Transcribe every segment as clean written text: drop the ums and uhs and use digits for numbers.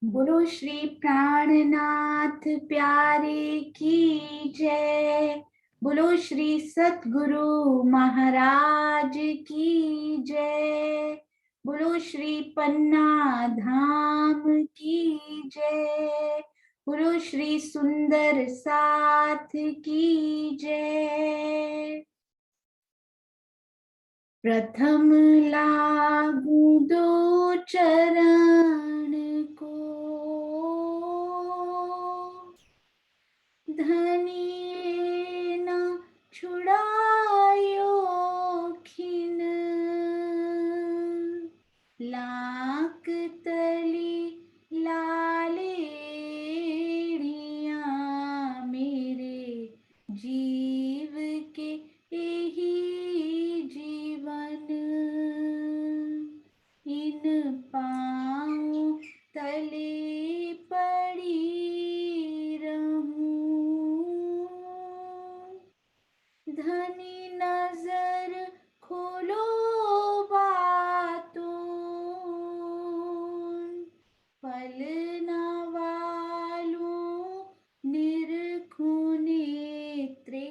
बोलो श्री प्राणनाथ प्यारे की जय। बोलो श्री सतगुरु महाराज की जय। बोलो श्री पन्ना धाम की जय। बोलो श्री सुंदर साथ की जय। प्रथम लागू दो चरण को, धनी न छुड़ायो खिन, लाक तली लालेड़िया मेरे जीव के यही जीवन, इन पाँव तले पड़ी रहूं, धनी नजर खोलो बातों, फल न वालों निरखूं नेत्रे,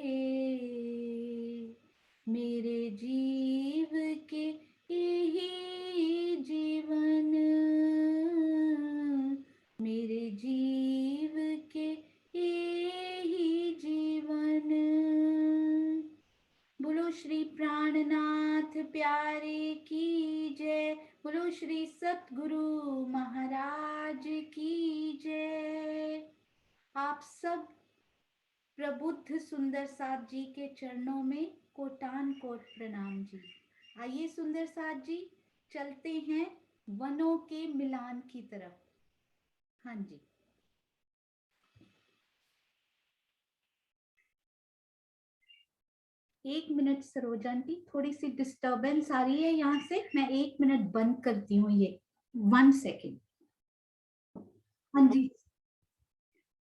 मेरे जीव के यही जीवन, मेरे जीव के यही जीवन। बोलो श्री प्राणनाथ प्यारे की जय। बोलो श्री सतगुरु महाराज की जय। आप सब प्रबुद्ध सुंदर साथ जी के चरणों में कोटान कोट प्रणाम जी। आइए सुंदर साथ जी, चलते हैं वनों के मिलान की तरफ। हाँ जी, एक मिनट सरोजा आंटी, थोड़ी सी डिस्टरबेंस आ रही है यहाँ से, मैं एक मिनट बंद करती हूँ ये, 1 सेकेंड। हाँ जी,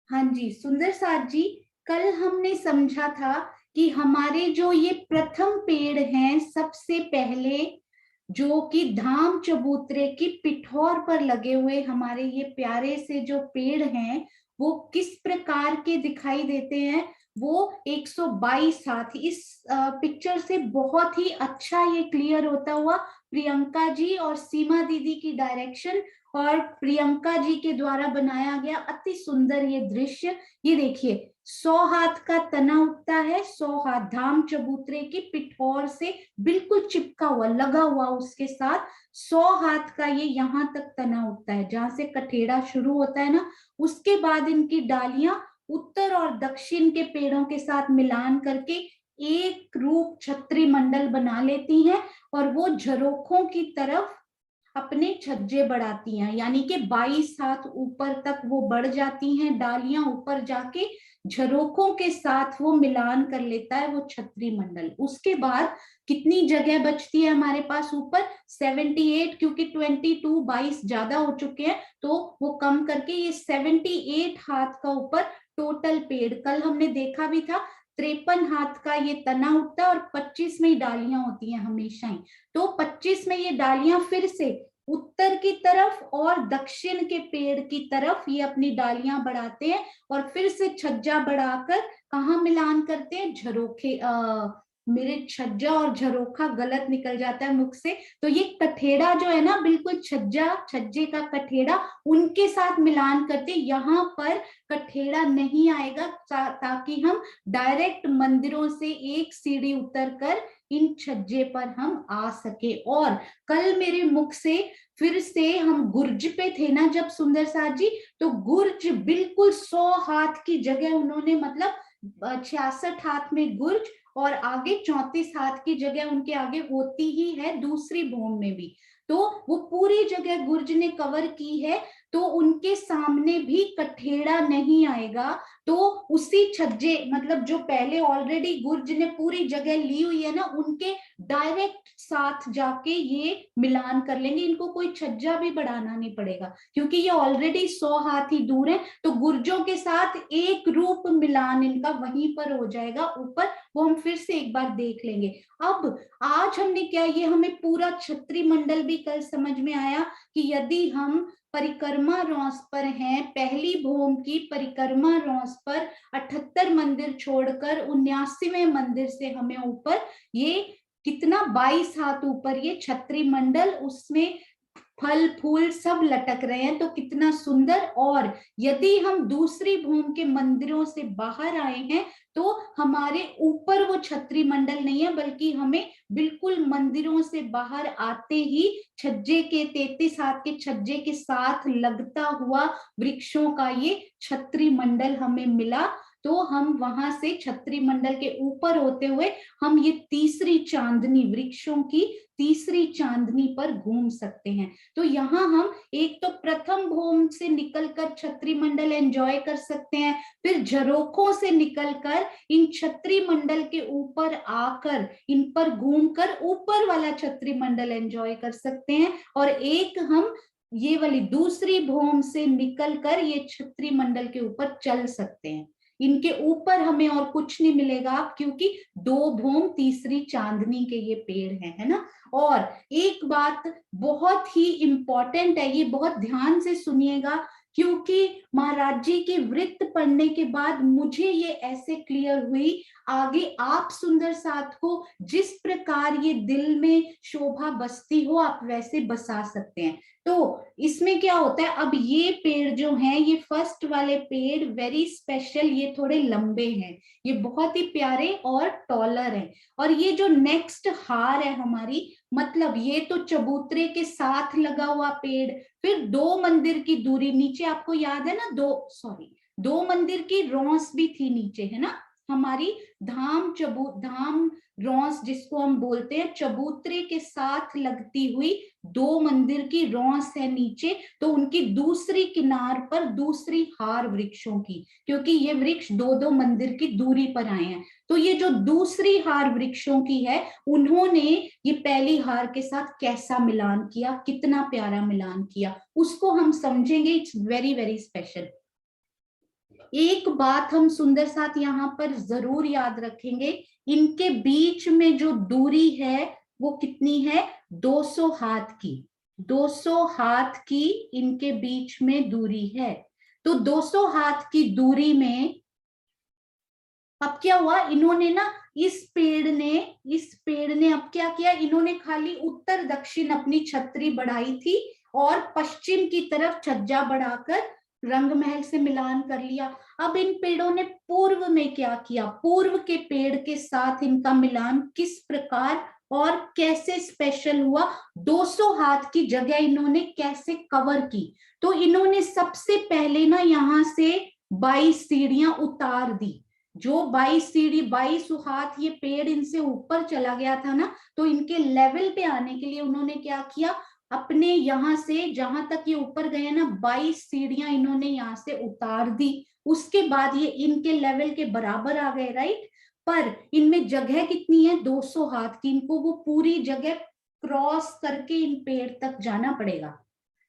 हाँ जी सुंदर साथ जी, कल हमने समझा था कि हमारे जो ये प्रथम पेड़ हैं, सबसे पहले जो कि धाम चबूतरे की पिठौर पर लगे हुए हमारे ये प्यारे से जो पेड़ हैं, वो किस प्रकार के दिखाई देते हैं। वो 122 हाथ, इस पिक्चर से बहुत ही अच्छा ये क्लियर होता हुआ प्रियंका जी और सीमा दीदी की डायरेक्शन और प्रियंका जी के द्वारा बनाया गया अति सुंदर ये दृश्य। ये देखिए, 100 हाथ का तना उठता है, 100 हाथ धाम चबूतरे की पिठौर से बिल्कुल चिपका हुआ, लगा हुआ उसके साथ 100 हाथ का ये यहाँ तक तना उठता है, जहां से कठेड़ा शुरू होता है ना। उसके बाद इनकी डालियां उत्तर और दक्षिण के पेड़ों के साथ मिलान करके एक रूप छत्री मंडल बना लेती हैं, और वो झरोखों की तरफ अपने छज्जे बढ़ाती हैं, यानी कि 22 हाथ ऊपर तक वो बढ़ जाती हैं। डालियां ऊपर जाके झरोखों के साथ वो मिलान कर लेता है वो छत्री मंडल। उसके बाद कितनी जगह बचती है हमारे पास ऊपर? 78, क्योंकि 22 ज्यादा हो चुके हैं तो वो कम करके ये 78 हाथ का ऊपर टोटल पेड़। कल हमने देखा भी था 53 हाथ का ये तना उठता है और 25 में ही डालियां होती हैं हमेशा ही। तो 25 में ये डालियां फिर से उत्तर की तरफ और दक्षिण के पेड़ की तरफ ये अपनी डालियां बढ़ाते हैं, और फिर से छज्जा बढ़ाकर कहाँ मिलान करते हैं? झरोखे, मेरे छज्जा और झरोखा गलत निकल जाता है मुख से, तो ये कठेड़ा जो है ना, बिल्कुल छज्जा, छज्जे का कठेड़ा उनके साथ मिलान करते, यहाँ पर कठेड़ा नहीं आएगा, ताकि हम डायरेक्ट मंदिरों से एक सीढ़ी उतरकर इन छज्जे पर हम आ सके। और कल मेरे मुख से फिर से हम गुर्ज पे थे ना जब सुंदर साथ जी, तो गुर्ज बिल्कुल 100 हाथ की जगह उन्होंने, मतलब 66 हाथ में गुर्ज और आगे 34 हाथ की जगह उनके आगे होती ही है दूसरी भूमि में भी, तो वो पूरी जगह गुर्ज ने कवर की है, तो उनके सामने भी कठेड़ा नहीं आएगा। तो उसी छज्जे, मतलब जो पहले ऑलरेडी गुर्ज ने पूरी जगह ली हुई है ना, उनके डायरेक्ट साथ जाके ये मिलान कर लेंगे। इनको कोई छज्जा भी बढ़ाना नहीं पड़ेगा क्योंकि ये ऑलरेडी 100 हाथ ही दूर है, तो गुर्जों के साथ एक रूप मिलान इनका वहीं पर हो जाएगा ऊपर। वो हम फिर से एक बार देख लेंगे। अब आज हमने क्या, ये हमें पूरा छत्री मंडल भी कल समझ में आया कि यदि हम परिक्रमा रॉस पर हैं, पहली भूम की परिक्रमा रॉस पर 78 मंदिर छोड़कर 79वें मंदिर से हमें ऊपर ये कितना 22 हाथ ऊपर ये छत्री मंडल, उसमें फल फूल सब लटक रहे हैं, तो कितना सुंदर। और यदि हम दूसरी भूमि के मंदिरों से बाहर आए हैं तो हमारे ऊपर वो छत्री मंडल नहीं है, बल्कि हमें बिल्कुल मंदिरों से बाहर आते ही छज्जे के 33 हाथ के छज्जे के साथ लगता हुआ वृक्षों का ये छत्री मंडल हमें मिला। तो हम वहां से छत्री मंडल के ऊपर होते हुए हम ये तीसरी चांदनी, वृक्षों की तीसरी चांदनी पर घूम सकते हैं। तो यहाँ हम एक तो प्रथम भूम से निकलकर छत्री मंडल एंजॉय कर सकते हैं, फिर झरोखों से निकलकर इन छत्री मंडल के ऊपर आकर इन पर घूमकर ऊपर वाला छत्री मंडल एंजॉय कर सकते हैं, और एक हम ये वाली दूसरी भूम से निकलकर ये छत्री मंडल के ऊपर चल सकते हैं। इनके ऊपर हमें और कुछ नहीं मिलेगा क्योंकि 2 भूम तीसरी चांदनी के ये पेड़ हैं, है ना। और एक बात बहुत ही इंपॉर्टेंट है, ये बहुत ध्यान से सुनिएगा, क्योंकि महाराज जी की वृत्त पढ़ने के बाद मुझे ये ऐसे क्लियर हुई, आगे आप सुंदर साथ को जिस प्रकार ये दिल में शोभा बसती हो आप वैसे बसा सकते हैं। तो इसमें क्या होता है, अब ये पेड़ जो हैं, ये फर्स्ट वाले पेड़ वेरी स्पेशल, ये थोड़े लंबे हैं, ये बहुत ही प्यारे और टॉलर हैं। और ये जो नेक्स्ट हार है हमारी, मतलब ये तो चबूतरे के साथ लगा हुआ पेड़, फिर 2 मंदिर की दूरी नीचे, आपको याद है ना, 2 मंदिर की रौंस भी थी नीचे, है ना, हमारी धाम रौंस जिसको हम बोलते हैं, चबूतरे के साथ लगती हुई 2 मंदिर की रौंस है नीचे, तो उनकी दूसरी किनार पर दूसरी हार वृक्षों की, क्योंकि ये वृक्ष 2-2 मंदिर की दूरी पर आए हैं। तो ये जो दूसरी हार वृक्षों की है, उन्होंने ये पहली हार के साथ कैसा मिलान किया, कितना प्यारा मिलान किया, उसको हम समझेंगे। It's very very special. एक बात हम सुंदर साथ यहाँ पर जरूर याद रखेंगे, इनके बीच में जो दूरी है वो कितनी है, 200 हाथ की। 200 हाथ की इनके बीच में दूरी है। तो 200 हाथ की दूरी में अब क्या हुआ, इन्होंने ना इस पेड़ ने अब क्या किया, इन्होंने खाली उत्तर दक्षिण अपनी छतरी बढ़ाई थी और पश्चिम की तरफ छज्जा बढ़ाकर रंग महल से मिलान कर लिया। अब इन पेड़ों ने पूर्व में क्या किया, पूर्व के पेड़ के साथ इनका मिलान किस प्रकार और कैसे स्पेशल हुआ, 200 हाथ की जगह इन्होंने कैसे कवर की। तो इन्होंने सबसे पहले ना यहाँ से 22 सीढ़ियां उतार दी। जो 22 सीढ़ी, 22 हाथ ये पेड़ इनसे ऊपर चला गया था ना, तो इनके लेवल पे आने के लिए उन्होंने क्या किया, अपने यहाँ से जहां तक ये ऊपर गए ना, 22 सीढ़ियां इन्होंने यहाँ से उतार दी। उसके बाद ये इनके लेवल के बराबर आ गए, राइट। पर इनमें जगह कितनी है, 200 हाथ की, इनको वो पूरी जगह क्रॉस करके इन पेड़ तक जाना पड़ेगा।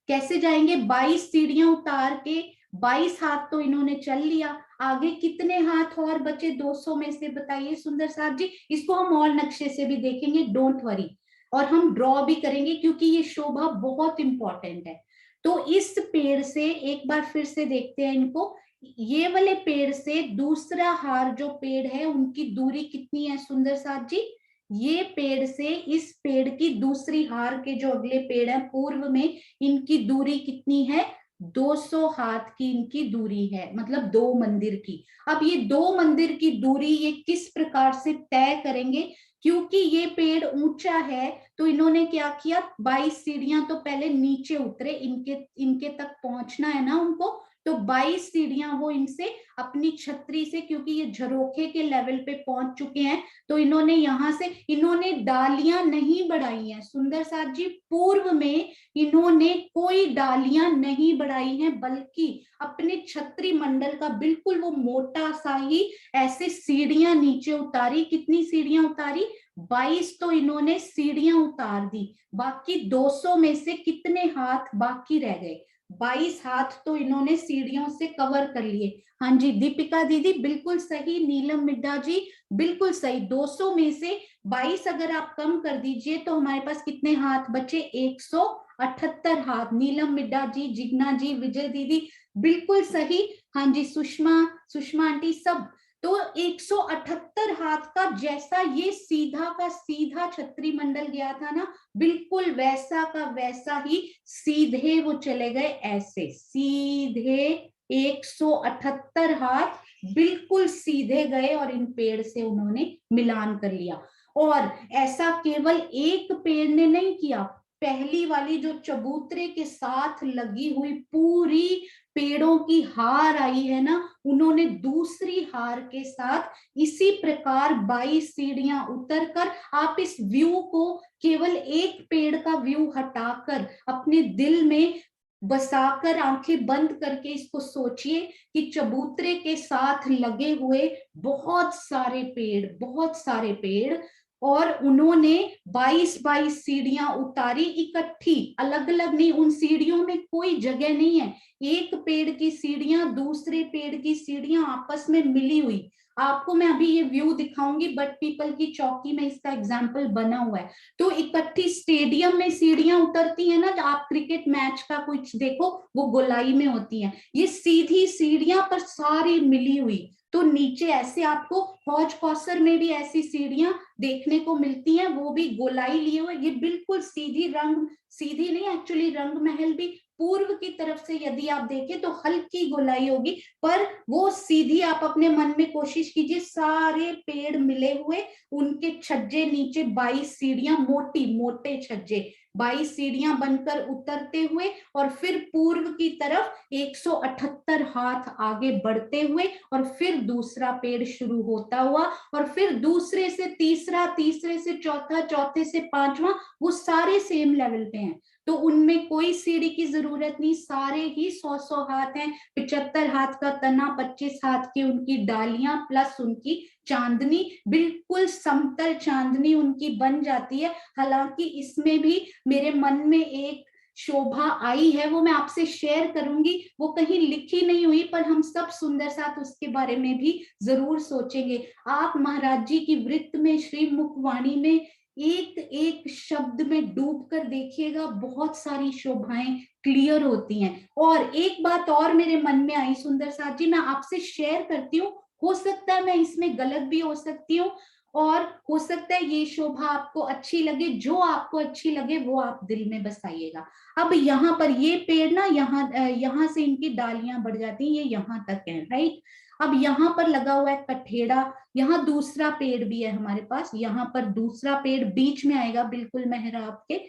कैसे जाएंगे, 22 सीढ़ियां उतार के 22 हाथ तो इन्होंने चल लिया, आगे कितने हाथ और बचे 200 में से, बताइए सुंदर साहब जी। इसको हम और नक्शे से भी देखेंगे, डोंट वरी, और हम ड्रॉ भी करेंगे क्योंकि ये शोभा बहुत इंपॉर्टेंट है। तो इस पेड़ से एक बार फिर से देखते हैं इनको, ये वाले पेड़ से दूसरा हार जो पेड़ है उनकी दूरी कितनी है सुंदर साहब जी, ये पेड़ से इस पेड़ की दूसरी हार के जो अगले पेड़ है पूर्व में, इनकी दूरी कितनी है, 200 हाथ की इनकी दूरी है, मतलब 2 मंदिर की। अब ये 2 मंदिर की दूरी ये किस प्रकार से तय करेंगे, क्योंकि ये पेड़ ऊंचा है तो इन्होंने क्या किया, 22 सीढ़ियां तो पहले नीचे उतरे, इनके तक पहुंचना है ना उनको, तो 22 सीढ़ियां वो इनसे अपनी छतरी से, क्योंकि ये झरोखे के लेवल पे पहुंच चुके हैं, तो इन्होंने यहां से, इन्होंने डालियां नहीं बढ़ाई हैं सुंदर साथ जी, पूर्व में इन्होंने कोई डालियां नहीं बढ़ाई हैं, बल्कि अपने छतरी मंडल का बिल्कुल वो मोटा सा ही ऐसे सीढ़ियां नीचे उतारी। कितनी सीढ़ियां उतारी, 22 तो इन्होंने सीढ़ियां उतार दी, बाकी 200 में से कितने हाथ बाकी रह गए? 22 हाथ तो इन्होंने सीढ़ियों से कवर कर लिए। हाँ जी दीपिका दीदी बिल्कुल सही, नीलम मिड्डा जी बिल्कुल सही। 200 में से 22 अगर आप कम कर दीजिए तो हमारे पास कितने हाथ बचे? 178 हाथ। नीलम मिड्डा जी, जिग्ना जी, विजय दीदी बिल्कुल सही। हाँ जी सुषमा आंटी सब। तो 178 हाथ का जैसा ये सीधा का सीधा छतरी मंडल गया था ना, बिल्कुल वैसा का वैसा ही सीधे वो चले गए, ऐसे सीधे 178 हाथ बिल्कुल सीधे गए और इन पेड़ से उन्होंने मिलान कर लिया। और ऐसा केवल एक पेड़ ने नहीं किया, पहली वाली जो चबूतरे के साथ लगी हुई पूरी पेड़ों की हार आई है ना, उन्होंने दूसरी हार के साथ इसी प्रकार 22 सीढ़ियां उतरकर, आप इस व्यू को केवल एक पेड़ का व्यू हटाकर अपने दिल में बसाकर आंखें बंद करके इसको सोचिए कि चबूतरे के साथ लगे हुए बहुत सारे पेड़, बहुत सारे पेड़, और उन्होंने 22 सीढ़ियां उतारी इकट्ठी, अलग अलग नहीं। उन सीढ़ियों में कोई जगह नहीं है, एक पेड़ की सीढ़ियां दूसरे पेड़ की सीढ़ियां आपस में मिली हुई। आपको मैं अभी ये व्यू दिखाऊंगी, बट पीपल की चौकी में इसका एग्जाम्पल बना हुआ है। तो इकट्ठी स्टेडियम में सीढ़ियां उतरती है ना, आप क्रिकेट मैच का कुछ देखो, वो गोलाई में होती है, ये सीधी सीढ़ियां पर सारी मिली हुई। तो नीचे ऐसे आपको हौज कौसर में भी ऐसी सीढ़ियां देखने को मिलती हैं, वो भी गोलाई लिए हुए, ये बिल्कुल सीधी, रंग सीधी नहीं, एक्चुअली रंग महल भी पूर्व की तरफ से यदि आप देखें तो हल्की गोलाई होगी, पर वो सीधी। आप अपने मन में कोशिश कीजिए, सारे पेड़ मिले हुए, उनके छज्जे नीचे 22 सीढ़ियां, मोटी मोटे छज्जे, 22 सीढ़ियां बनकर उतरते हुए, और फिर पूर्व की तरफ 178 हाथ आगे बढ़ते हुए, और फिर दूसरा पेड़ शुरू होता हुआ, और फिर दूसरे से तीसरा, तीसरे से चौथा, चौथे से पांचवा, वो सारे सेम लेवल पे हैं। तो उनमें कोई सीढ़ी की जरूरत नहीं, सारे ही 100-100 हाथ हैं, 75 हाथ का तना, 25 हाथ की उनकी डालियां, प्लस उनकी चांदनी, बिल्कुल समतल चांदनी उनकी बन जाती है। हालांकि इसमें भी मेरे मन में एक शोभा आई है, वो मैं आपसे शेयर करूंगी, वो कहीं लिखी नहीं हुई, पर हम सब सुंदर साथ उसके बारे में भी जरूर सोचेंगे। आप महाराज जी की वृत्त में, श्री मुखवाणी में एक एक शब्द में डूब कर देखिएगा, बहुत सारी शोभाएं क्लियर होती हैं। और एक बात और मेरे मन में आई सुंदर साथ जी, मैं आपसे शेयर करती हूँ, हो सकता है मैं इसमें गलत भी हो सकती हूँ, और हो सकता है ये शोभा आपको अच्छी लगे, जो आपको अच्छी लगे वो आप दिल में बसाइएगा। अब यहाँ पर ये पेड़ ना, यहाँ से इनकी डालियां बढ़ जाती हैं, ये यहाँ तक है, राइट। अब यहाँ पर लगा हुआ है कठेड़ा, यहाँ दूसरा पेड़ भी है हमारे पास, यहाँ पर दूसरा पेड़ बीच में आएगा बिल्कुल मेहराब के,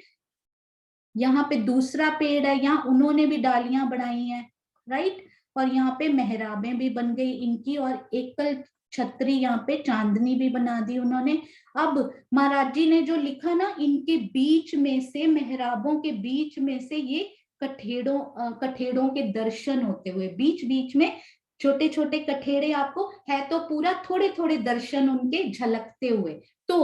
यहाँ पे दूसरा पेड़ है, यहाँ उन्होंने भी डालियां बढ़ाई हैं, राइट। और यहाँ पे मेहराबें भी बन गई इनकी, और एकल छतरी यहाँ पे चांदनी भी बना दी उन्होंने। अब महाराज जी ने जो लिखा ना, इनके बीच में से, मेहराबों के बीच में से ये कठेड़ों के दर्शन होते हुए, बीच बीच में छोटे छोटे कठेड़े, आपको है तो पूरा, थोड़े थोड़े दर्शन उनके झलकते हुए। तो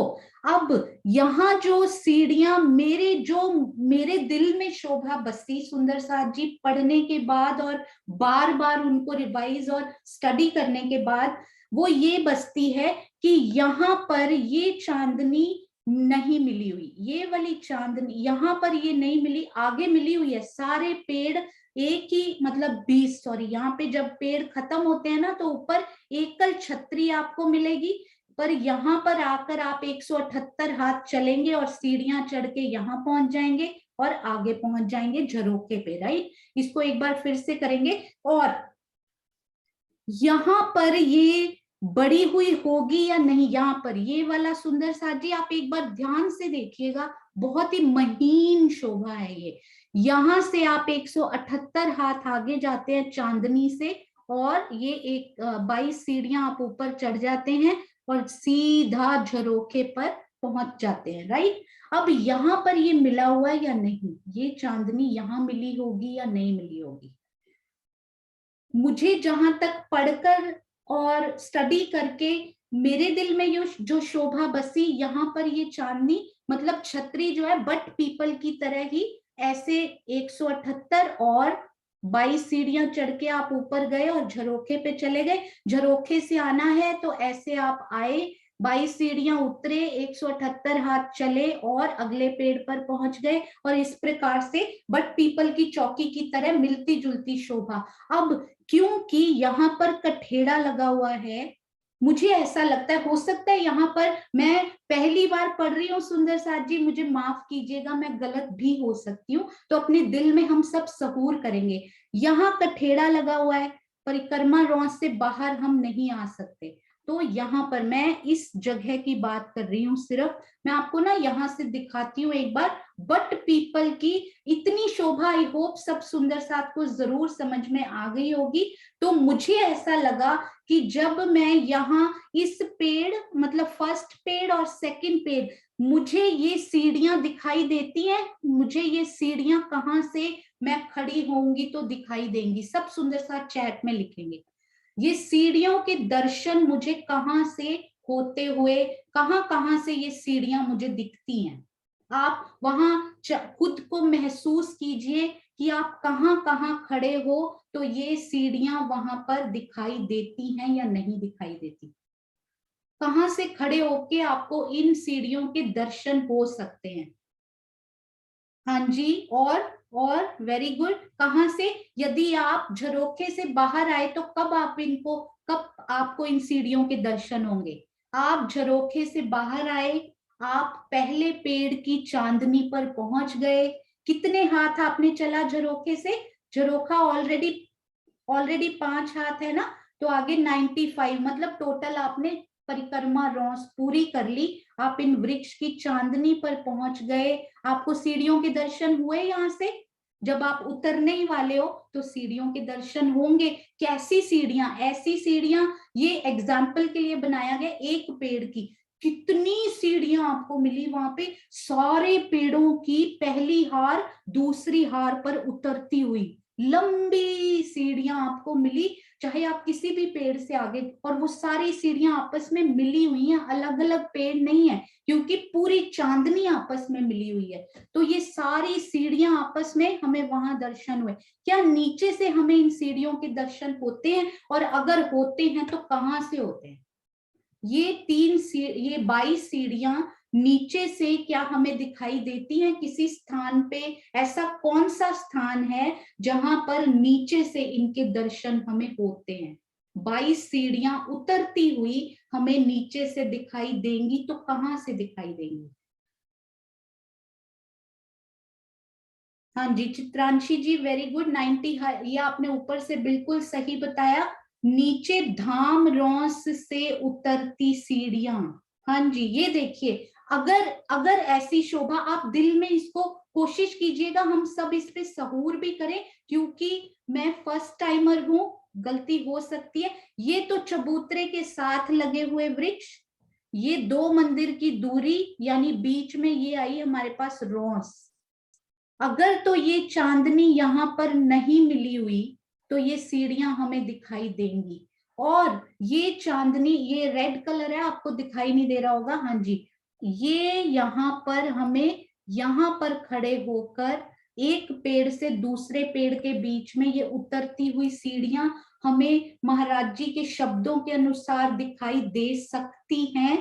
अब यहाँ जो सीढ़ियां, मेरे दिल में शोभा बसी सुंदर साथ जी पढ़ने के बाद, और बार बार उनको रिवाइज और स्टडी करने के बाद, वो ये बसती है कि यहाँ पर ये चांदनी नहीं मिली हुई, ये वाली चांदनी यहाँ पर ये नहीं मिली, आगे मिली हुई है। सारे पेड़ एक ही, मतलब 20, सॉरी, यहाँ पे जब पेड़ खत्म होते हैं ना, तो ऊपर एकल छतरी आपको मिलेगी, पर यहाँ पर आकर आप 178 हाथ चलेंगे और सीढ़ियां चढ़ के यहाँ पहुंच जाएंगे, और आगे पहुंच जाएंगे झरोके पे, राइट। इसको एक बार फिर से करेंगे। और यहाँ पर ये बड़ी हुई होगी या नहीं, यहाँ पर ये वाला सुंदर साथ जी आप एक बार ध्यान से देखिएगा, बहुत ही महीन शोभा है ये। यहाँ से आप 178 हाथ आगे जाते हैं चांदनी से, और ये 22 सीढ़ियां आप ऊपर चढ़ जाते हैं, और सीधा झरोखे पर पहुंच जाते हैं, राइट। अब यहाँ पर ये मिला हुआ है या नहीं, ये चांदनी यहाँ मिली होगी या नहीं मिली होगी? मुझे जहां तक पढ़कर और स्टडी करके मेरे दिल में ये जो शोभा बसी, यहाँ पर ये चांदनी मतलब छतरी जो है बट पीपल की तरह ही ऐसे 178 और 22 सीढ़ियां चढ़ के आप ऊपर गए और झरोखे पे चले गए। झरोखे से आना है तो ऐसे आप आए, 22 सीढ़ियां उतरे, 178 हाथ चले और अगले पेड़ पर पहुंच गए, और इस प्रकार से बट पीपल की चौकी की तरह मिलती जुलती शोभा। अब क्योंकि यहाँ पर कठेड़ा लगा हुआ है, मुझे ऐसा लगता है, हो सकता है यहाँ पर मैं पहली बार पढ़ रही हूँ सुंदर साथ जी, मुझे माफ कीजिएगा, मैं गलत भी हो सकती हूँ, तो अपने दिल में हम सब सहूर करेंगे। यहाँ कठेड़ा लगा हुआ है, परिक्रमा रौंद से बाहर हम नहीं आ सकते। तो यहाँ पर मैं इस जगह की बात कर रही हूँ सिर्फ, मैं आपको ना यहाँ से दिखाती हूँ एक बार बट पीपल की इतनी शोभा। आई होप सब सुंदर साथ को जरूर समझ में आ गई होगी। तो मुझे ऐसा लगा कि जब मैं यहाँ इस पेड़ मतलब फर्स्ट पेड़ और सेकंड पेड़, मुझे ये सीढ़ियां दिखाई देती हैं, मुझे ये सीढ़ियां कहाँ से मैं खड़ी होंगी तो दिखाई देंगी, सब सुंदर साथ चैट में लिखेंगे। ये सीढ़ियों के दर्शन मुझे कहाँ से होते हुए, कहाँ कहाँ से ये सीढ़ियां मुझे दिखती हैं। आप वहां खुद को महसूस कीजिए कि आप कहाँ कहाँ खड़े हो, तो ये सीढ़ियां वहां पर दिखाई देती हैं या नहीं दिखाई देती। कहाँ से खड़े होके आपको इन सीढ़ियों के दर्शन हो सकते हैं। हाँ जी, और वेरी गुड, कहाँ से, यदि आप झरोखे से बाहर आए तो कब आपको इन सीढ़ियों के दर्शन होंगे। आप झरोखे से बाहर आए, आप पहले पेड़ की चांदनी पर पहुंच गए। कितने हाथ आपने चला झरोखे से, झरोखा ऑलरेडी ऑलरेडी 5 हाथ है ना, तो आगे 95, मतलब टोटल आपने परिक्रमा रौंस पूरी कर ली। आप इन वृक्ष की चांदनी पर पहुंच गए, आपको सीढ़ियों के दर्शन हुए। यहाँ से जब आप उतरने ही वाले हो तो सीढ़ियों के दर्शन होंगे। कैसी सीढ़ियां, ऐसी सीढ़ियां, ये एग्जाम्पल के लिए बनाया गया एक पेड़ की, कितनी सीढ़ियां आपको मिली वहां पे, सारे पेड़ों की पहली हार दूसरी हार पर उतरती हुई लंबी सीढ़ियां आपको मिली, चाहे आप किसी भी पेड़ से आगे, और वो सारी सीढ़ियां आपस में मिली हुई हैं, अलग अलग पेड़ नहीं है, क्योंकि पूरी चांदनी आपस में मिली हुई है। तो ये सारी सीढ़ियां आपस में हमें वहां दर्शन हुए। क्या नीचे से हमें इन सीढ़ियों के दर्शन होते हैं, और अगर होते हैं तो कहाँ से होते हैं? ये 22 सीढ़ियां नीचे से क्या हमें दिखाई देती हैं किसी स्थान पे? ऐसा कौन सा स्थान है जहां पर नीचे से इनके दर्शन हमें होते हैं? 22 सीढ़ियां उतरती हुई हमें नीचे से दिखाई देंगी, तो कहां से दिखाई देंगी? हाँ जी चित्रांशी जी, वेरी गुड, 90, ये आपने ऊपर से बिल्कुल सही बताया। नीचे धाम रौंस से उतरती सीढ़ियां। हाँ जी, ये देखिए, अगर अगर ऐसी शोभा, आप दिल में इसको कोशिश कीजिएगा, हम सब इस पे सहूर भी करें, क्योंकि मैं फर्स्ट टाइमर हूं, गलती हो सकती है। ये तो चबूतरे के साथ लगे हुए वृक्ष, ये 2 मंदिर की दूरी, यानी बीच में ये आई हमारे पास रौंस। अगर तो ये चांदनी यहाँ पर नहीं मिली हुई तो ये सीढ़ियां हमें दिखाई देंगी। और ये चांदनी, ये रेड कलर है, आपको दिखाई नहीं दे रहा होगा, हाँ जी, ये यहाँ पर हमें, यहाँ पर खड़े होकर एक पेड़ से दूसरे पेड़ के बीच में ये उतरती हुई सीढ़ियां हमें महाराज जी के शब्दों के अनुसार दिखाई दे सकती हैं।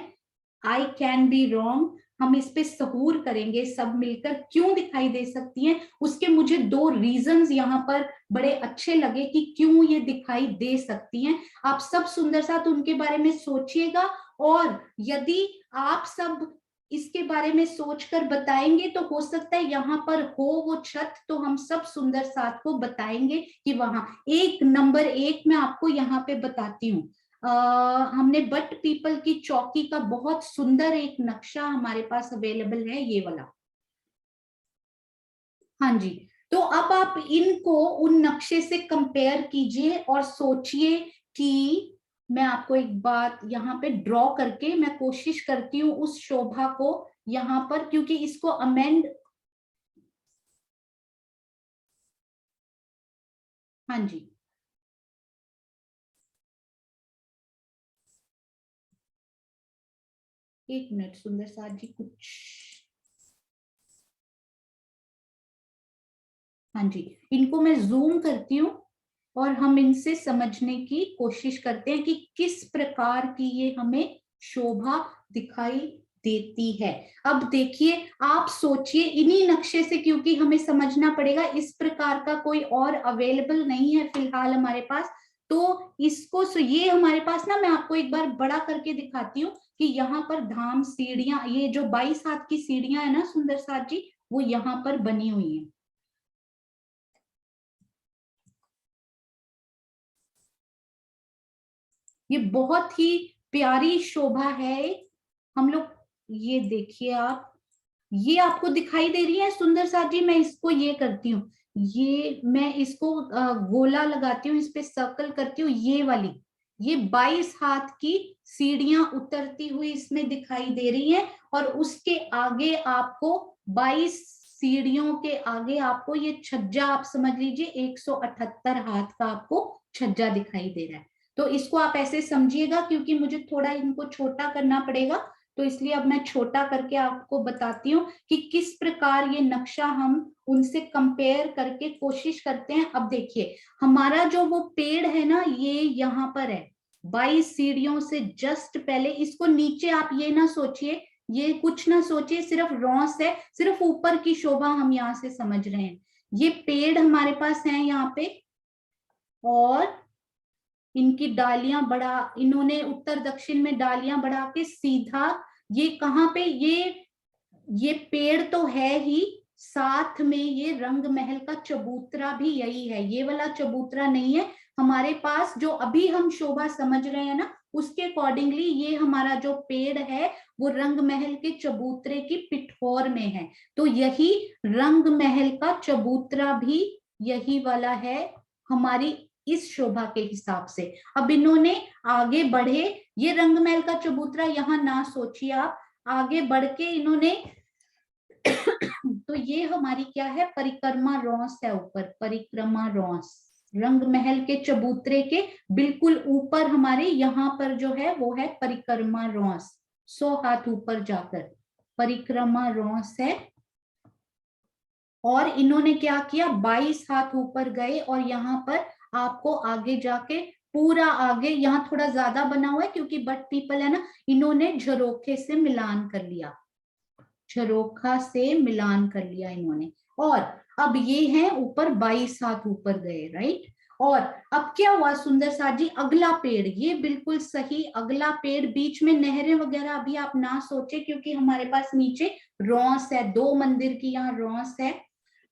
आई कैन बी रॉन्ग, हम इस पे सहूर करेंगे सब मिलकर, क्यों दिखाई दे सकती हैं। उसके मुझे 2 रीजंस यहाँ पर बड़े अच्छे लगे कि क्यों ये दिखाई दे सकती हैं। आप सब सुंदर साथ उनके बारे में सोचिएगा, और यदि आप सब इसके बारे में सोचकर बताएंगे तो हो सकता है यहाँ पर हो वो छत, तो हम सब सुंदर साथ को बताएंगे कि वहां एक नंबर 1 मैं आपको यहाँ पे बताती हूँ। हमने बट पीपल की चौकी का बहुत सुंदर एक नक्शा हमारे पास अवेलेबल है, ये वाला। हाँ जी, तो अब आप इनको उन नक्शे से कंपेयर कीजिए और सोचिए कि, मैं आपको एक बात यहाँ पे ड्रॉ करके मैं कोशिश करती हूँ उस शोभा को यहाँ पर, क्योंकि इसको अमेंड, हाँ जी एक मिनट सुंदर साथ जी, कुछ, हाँ जी, इनको मैं जूम करती हूँ और हम इनसे समझने की कोशिश करते हैं कि किस प्रकार की ये हमें शोभा दिखाई देती है। अब देखिए, आप सोचिए इन्हीं नक्शे से, क्योंकि हमें समझना पड़ेगा, इस प्रकार का कोई और अवेलेबल नहीं है फिलहाल हमारे पास। तो इसको ये हमारे पास ना, मैं आपको एक बार बड़ा करके दिखाती हूँ कि यहाँ पर धाम सीढ़ियां, ये जो 22 हाथ की सीढ़ियां है ना सुंदर साथ जी, वो यहाँ पर बनी हुई है। ये बहुत ही प्यारी शोभा है। हम लोग, ये देखिए आप, ये आपको दिखाई दे रही है सुंदर साथ जी, मैं इसको ये करती हूँ, ये मैं इसको गोला लगाती हूँ, इस पे सर्कल करती हूँ, ये वाली, ये 22 हाथ की सीढ़ियां उतरती हुई इसमें दिखाई दे रही हैं। और उसके आगे आपको 22 सीढ़ियों के आगे आपको ये छज्जा, आप समझ लीजिए 178 हाथ का आपको छज्जा दिखाई दे रहा है। तो इसको आप ऐसे समझिएगा, क्योंकि मुझे थोड़ा इनको छोटा करना पड़ेगा, तो इसलिए अब मैं छोटा करके आपको बताती हूँ कि किस प्रकार ये नक्शा हम उनसे कंपेयर करके कोशिश करते हैं। अब देखिए, हमारा जो वो पेड़ है ना, ये यहाँ पर है 22 सीढ़ियों से जस्ट पहले। इसको नीचे आप ये ना सोचिए, ये कुछ ना सोचिए, सिर्फ रॉस है, सिर्फ ऊपर की शोभा हम यहाँ से समझ रहे हैं। ये पेड़ हमारे पास है यहाँ पे, और इनकी डालियां बढ़ा, इन्होंने उत्तर दक्षिण में डालियां बढ़ा के सीधा, ये कहाँ पे, ये पेड़ तो है ही, साथ में ये रंग महल का चबूतरा भी यही है। ये वाला चबूतरा नहीं है हमारे पास, जो अभी हम शोभा समझ रहे हैं ना, उसके अकॉर्डिंगली ये हमारा जो पेड़ है वो रंग महल के चबूतरे की पिठोर में है। तो यही रंग महल का चबूतरा भी यही वाला है हमारी इस शोभा के हिसाब से। अब इन्होंने आगे बढ़े, ये रंग महल का चबूतरा यहाँ ना सोचिए आप, आगे बढ़ के इन्होंने तो ये हमारी क्या है, परिक्रमा रॉस है ऊपर, परिक्रमा रॉस रंग महल के चबूतरे के बिल्कुल ऊपर हमारे यहाँ पर जो है वो है परिक्रमा रॉस, 100 हाथ ऊपर जाकर परिक्रमा रॉस है। और इन्होंने क्या किया, 22 हाथ ऊपर गए, और यहाँ पर आपको आगे जाके पूरा आगे, यहाँ थोड़ा ज्यादा बना हुआ है क्योंकि बट पीपल है ना, इन्होंने झरोखे से मिलान कर लिया, झरोखा से मिलान कर लिया इन्होंने। और अब ये है ऊपर 22 हाथ ऊपर गए, राइट। और अब क्या हुआ सुंदर साथ जी, अगला पेड़, ये बिल्कुल सही, अगला पेड़, बीच में नहरें वगैरह अभी आप ना सोचे, क्योंकि हमारे पास नीचे रॉस है, 2 मंदिर की यहाँ रॉस है।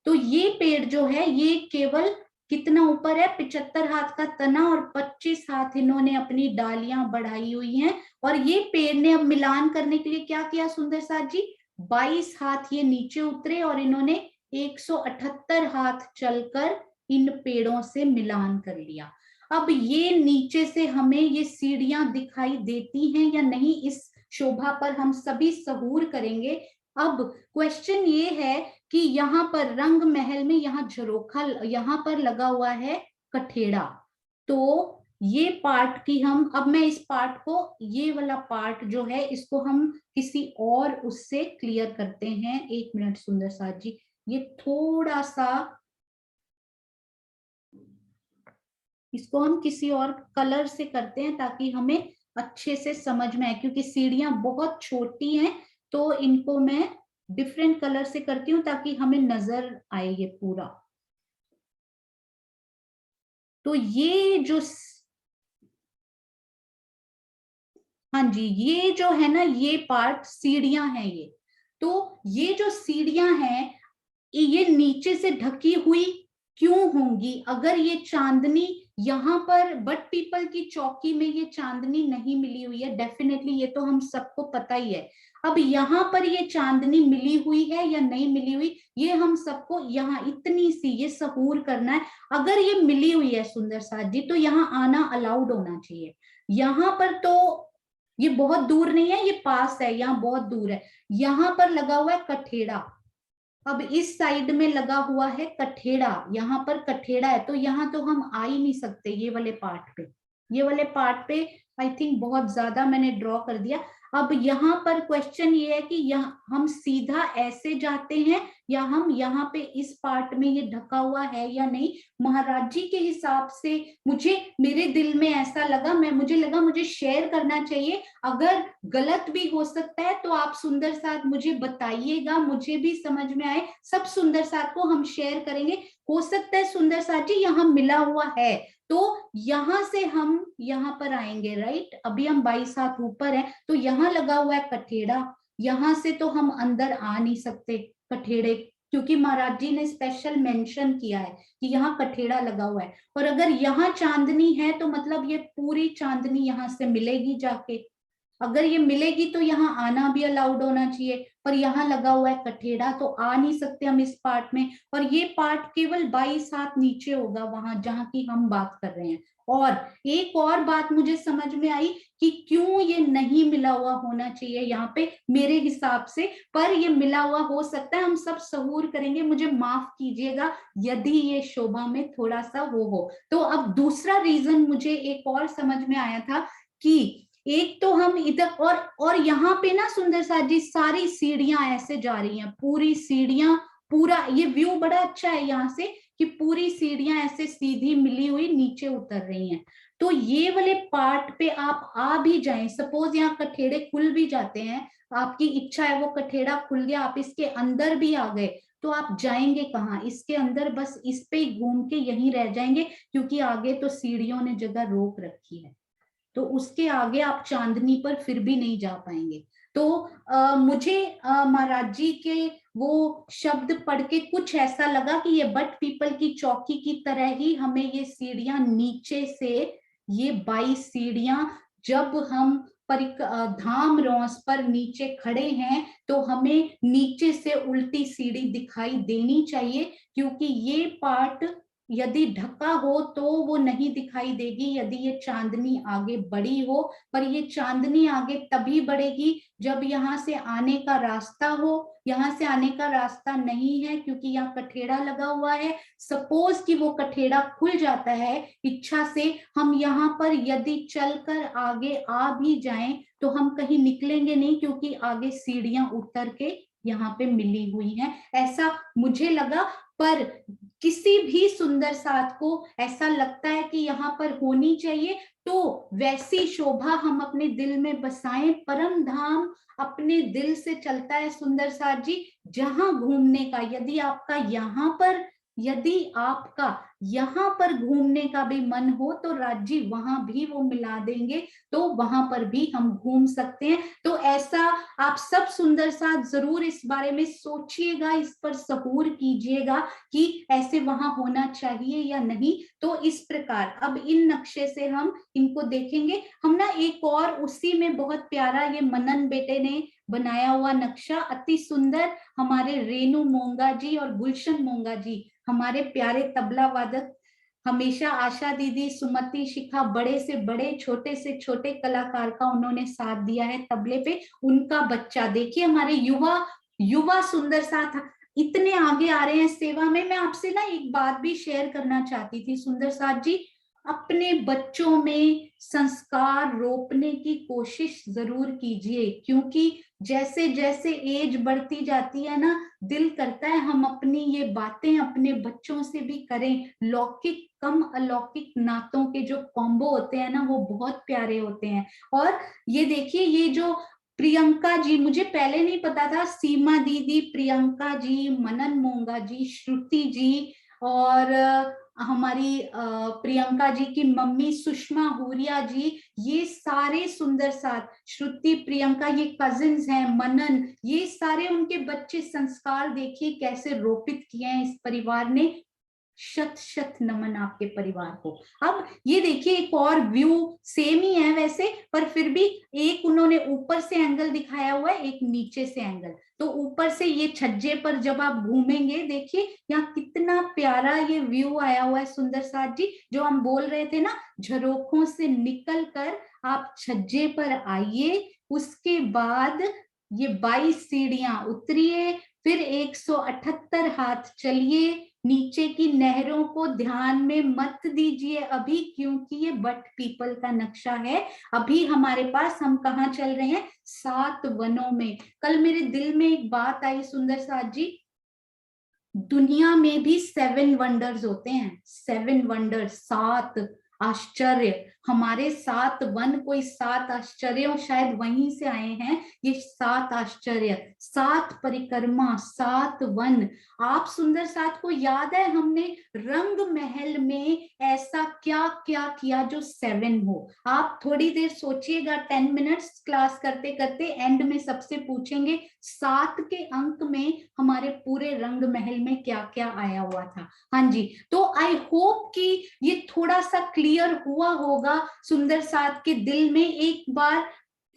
तो ये पेड़ जो है ये केवल कितना ऊपर है, 75 हाथ का तना, और 25 हाथ इन्होंने अपनी डालियां बढ़ाई हुई हैं। और ये पेड़ ने अब मिलान करने के लिए क्या किया सुंदर साथ जी, 22 हाथ ये नीचे उतरे और इन्होंने 178 हाथ चलकर इन पेड़ों से मिलान कर लिया। अब ये नीचे से हमें ये सीढ़ियां दिखाई देती हैं या नहीं, इस शोभा पर हम सभी सहूर करेंगे। अब क्वेश्चन ये है कि यहाँ पर रंग महल में यहाँ झरोखा, यहाँ पर लगा हुआ है कठेड़ा, तो ये पार्ट की हम, अब मैं इस पार्ट को, ये वाला पार्ट जो है इसको हम किसी और उससे क्लियर करते हैं। एक मिनट सुंदर साथ जी, ये थोड़ा सा, इसको हम किसी और कलर से करते हैं ताकि हमें अच्छे से समझ में आए, क्योंकि सीढ़ियां बहुत छोटी हैं, तो इनको मैं डिफरेंट कलर से करती हूँ ताकि हमें नजर आए ये पूरा। तो ये जो, हाँ जी, ये जो है ना, ये पार्ट सीढ़ियां हैं ये, तो ये जो सीढ़ियां हैं ये नीचे से ढकी हुई क्यों होंगी, अगर ये चांदनी यहाँ पर बट पीपल की चौकी में ये चांदनी नहीं मिली हुई है, डेफिनेटली ये तो हम सबको पता ही है। अब यहाँ पर ये चांदनी मिली हुई है या नहीं मिली हुई, ये हम सबको यहाँ इतनी सी ये सहूर करना है। अगर ये मिली हुई है सुंदर साथ जी, तो यहाँ आना अलाउड होना चाहिए। यहाँ पर तो ये बहुत दूर नहीं है, ये पास है, यहाँ बहुत दूर है। यहाँ पर लगा हुआ है कठेड़ा, अब इस साइड में लगा हुआ है कठेड़ा, यहाँ पर कठेड़ा है, तो यहाँ तो हम आ ही नहीं सकते ये वाले पार्ट पे, ये वाले पार्ट पे आई थिंक बहुत ज्यादा मैंने ड्रॉ कर दिया। अब यहाँ पर क्वेश्चन ये है कि यहाँ हम सीधा ऐसे जाते हैं या हम यहाँ पे इस पार्ट में ये ढका हुआ है या नहीं। महाराज जी के हिसाब से मुझे, मेरे दिल में ऐसा लगा, मुझे लगा मुझे शेयर करना चाहिए। अगर गलत भी हो सकता है तो आप सुंदर साथ मुझे बताइएगा, मुझे भी समझ में आए। सब सुंदर साथ को हम शेयर करेंगे। हो सकता है सुंदर साथ जी यहाँ मिला हुआ है, तो यहां से हम यहाँ पर आएंगे, राइट। अभी हम 22 हाथ ऊपर है, तो यहाँ लगा हुआ है कठेड़ा, यहाँ से तो हम अंदर आ नहीं सकते कठेड़े, क्योंकि महाराज जी ने स्पेशल मेंशन किया है कि यहाँ कठेड़ा लगा हुआ है। और अगर यहाँ चांदनी है तो मतलब ये पूरी चांदनी यहाँ से मिलेगी जाके। अगर ये मिलेगी तो यहाँ आना भी अलाउड होना चाहिए, पर यहाँ लगा हुआ है कठेड़ा, तो आ नहीं सकते हम इस पार्ट में। और ये पार्ट केवल 22 हाथ नीचे होगा, वहां जहां की हम बात कर रहे हैं। और एक और बात मुझे समझ में आई कि क्यों ये नहीं मिला हुआ होना चाहिए यहाँ पे मेरे हिसाब से, पर ये मिला हुआ हो सकता है। हम सब सहूर करेंगे, मुझे माफ कीजिएगा यदि ये शोभा में थोड़ा सा वो हो। तो अब दूसरा रीजन मुझे एक और समझ में आया था कि एक तो हम इधर और यहाँ पे ना सुंदर साथ जी सारी सीढ़ियां ऐसे जा रही हैं, पूरी सीढ़ियां, पूरा ये व्यू बड़ा अच्छा है यहाँ से कि पूरी सीढ़ियां ऐसे सीधी मिली हुई नीचे उतर रही हैं। तो ये वाले पार्ट पे आप आ भी जाएं, सपोज यहाँ कठेड़े खुल भी जाते हैं, आपकी इच्छा है वो कठेड़ा खुल गया, आप इसके अंदर भी आ गए, तो आप जाएंगे कहाँ इसके अंदर? बस इस पे ही घूम के यहीं रह जाएंगे, क्योंकि आगे तो सीढ़ियों ने जगह रोक रखी है, तो उसके आगे आप चांदनी पर फिर भी नहीं जा पाएंगे। तो मुझे महाराज जी के वो शब्द पढ़ के कुछ ऐसा लगा कि ये बट पीपल की चौकी की तरह ही हमें ये सीढ़ियां नीचे से, ये 22 सीढ़ियां, जब हम धाम रौस पर नीचे खड़े हैं तो हमें नीचे से उल्टी सीढ़ी दिखाई देनी चाहिए, क्योंकि ये पार्ट यदि ढका हो तो वो नहीं दिखाई देगी यदि ये चांदनी आगे बढ़ी हो। पर ये चांदनी आगे तभी बढ़ेगी जब यहाँ से आने का रास्ता हो। यहाँ से आने का रास्ता नहीं है क्योंकि यहाँ कठेड़ा लगा हुआ है। सपोज कि वो कठेड़ा खुल जाता है इच्छा से, हम यहाँ पर यदि चलकर आगे आ भी जाएं तो हम कहीं निकलेंगे नहीं, क्योंकि आगे सीढ़ियां उतर के यहाँ पे मिली हुई हैं, ऐसा मुझे लगा। पर किसी भी सुंदर साथ को ऐसा लगता है कि यहाँ पर होनी चाहिए, तो वैसी शोभा हम अपने दिल में बसाएं। परम धाम अपने दिल से चलता है सुंदर साथ जी, जहां घूमने का यदि आपका यहाँ पर घूमने का भी मन हो तो राज्य वहां भी वो मिला देंगे, तो वहां पर भी हम घूम सकते हैं। तो ऐसा आप सब सुंदर साथ जरूर इस बारे में सोचिएगा, इस पर सहूर कीजिएगा कि ऐसे वहां होना चाहिए या नहीं। तो इस प्रकार अब इन नक्शे से हम इनको देखेंगे। हम ना एक और उसी में बहुत प्यारा ये मनन बेटे ने बनाया हुआ नक्शा, अति सुंदर, हमारे रेणु मोंगा जी और गुलशन मोंगा जी, हमारे प्यारे तबला वादक, हमेशा आशा दीदी, सुमति, शिखा, बड़े से बड़े छोटे से छोटे कलाकार का उन्होंने साथ दिया है तबले पे। उनका बच्चा देखिए, हमारे युवा सुंदर साथ इतने आगे आ रहे हैं सेवा में। मैं आपसे ना एक बात भी शेयर करना चाहती थी सुंदर साथ जी, अपने बच्चों में संस्कार रोपने की कोशिश जरूर कीजिए, क्योंकि जैसे जैसे एज बढ़ती जाती है ना, दिल करता है हम अपनी ये बातें अपने बच्चों से भी करें। लौकिक कम अलौकिक नातों के जो कॉम्बो होते हैं ना, वो बहुत प्यारे होते हैं। और ये देखिए, ये जो प्रियंका जी, मुझे पहले नहीं पता था, सीमा दीदी, प्रियंका जी, मनन मोंगा जी, श्रुति जी, और हमारी प्रियंका जी की मम्मी सुषमा हुरिया जी, ये सारे सुंदर साथ, श्रुति, प्रियंका, ये कजिन्स हैं, मनन, ये सारे उनके बच्चे। संस्कार देखिए कैसे रोपित किए हैं इस परिवार ने। शत शत नमन आपके परिवार को। अब ये देखिए एक और व्यू, सेम ही है वैसे, पर फिर भी एक उन्होंने ऊपर से एंगल दिखाया हुआ है, एक नीचे से एंगल। तो ऊपर से ये छज्जे पर जब आप घूमेंगे, देखिए यहाँ कितना प्यारा ये व्यू आया हुआ है सुंदर साथ जी। जो हम बोल रहे थे ना, झरोखों से निकल कर आप छज्जे पर आइए, उसके बाद ये 22 सीढ़ियां उतरिए, फिर 178 हाथ चलिए, नीचे की नहरों को ध्यान में मत दीजिए अभी, क्योंकि ये बट पीपल का नक्शा है। अभी हमारे पास, हम कहाँ चल रहे हैं? 7 वनों में। कल मेरे दिल में एक बात आई सुंदर साथ जी, दुनिया में भी 7 वंडर्स होते हैं, 7 वंडर्स, 7 आश्चर्य। हमारे 7 वन, कोई 7 आश्चर्य शायद वहीं से आए हैं। ये 7 आश्चर्य, 7 परिक्रमा, 7 वन। आप सुंदर साथ को याद है हमने रंग महल में ऐसा क्या क्या किया जो 7 हो? आप थोड़ी देर सोचिएगा, 10 मिनट्स क्लास करते करते एंड में सबसे पूछेंगे 7 के अंक में हमारे पूरे रंग महल में क्या क्या आया हुआ था। हाँ जी, तो आई होप कि ये थोड़ा सा क्लियर हुआ होगा सुंदर साथ के दिल में। एक बार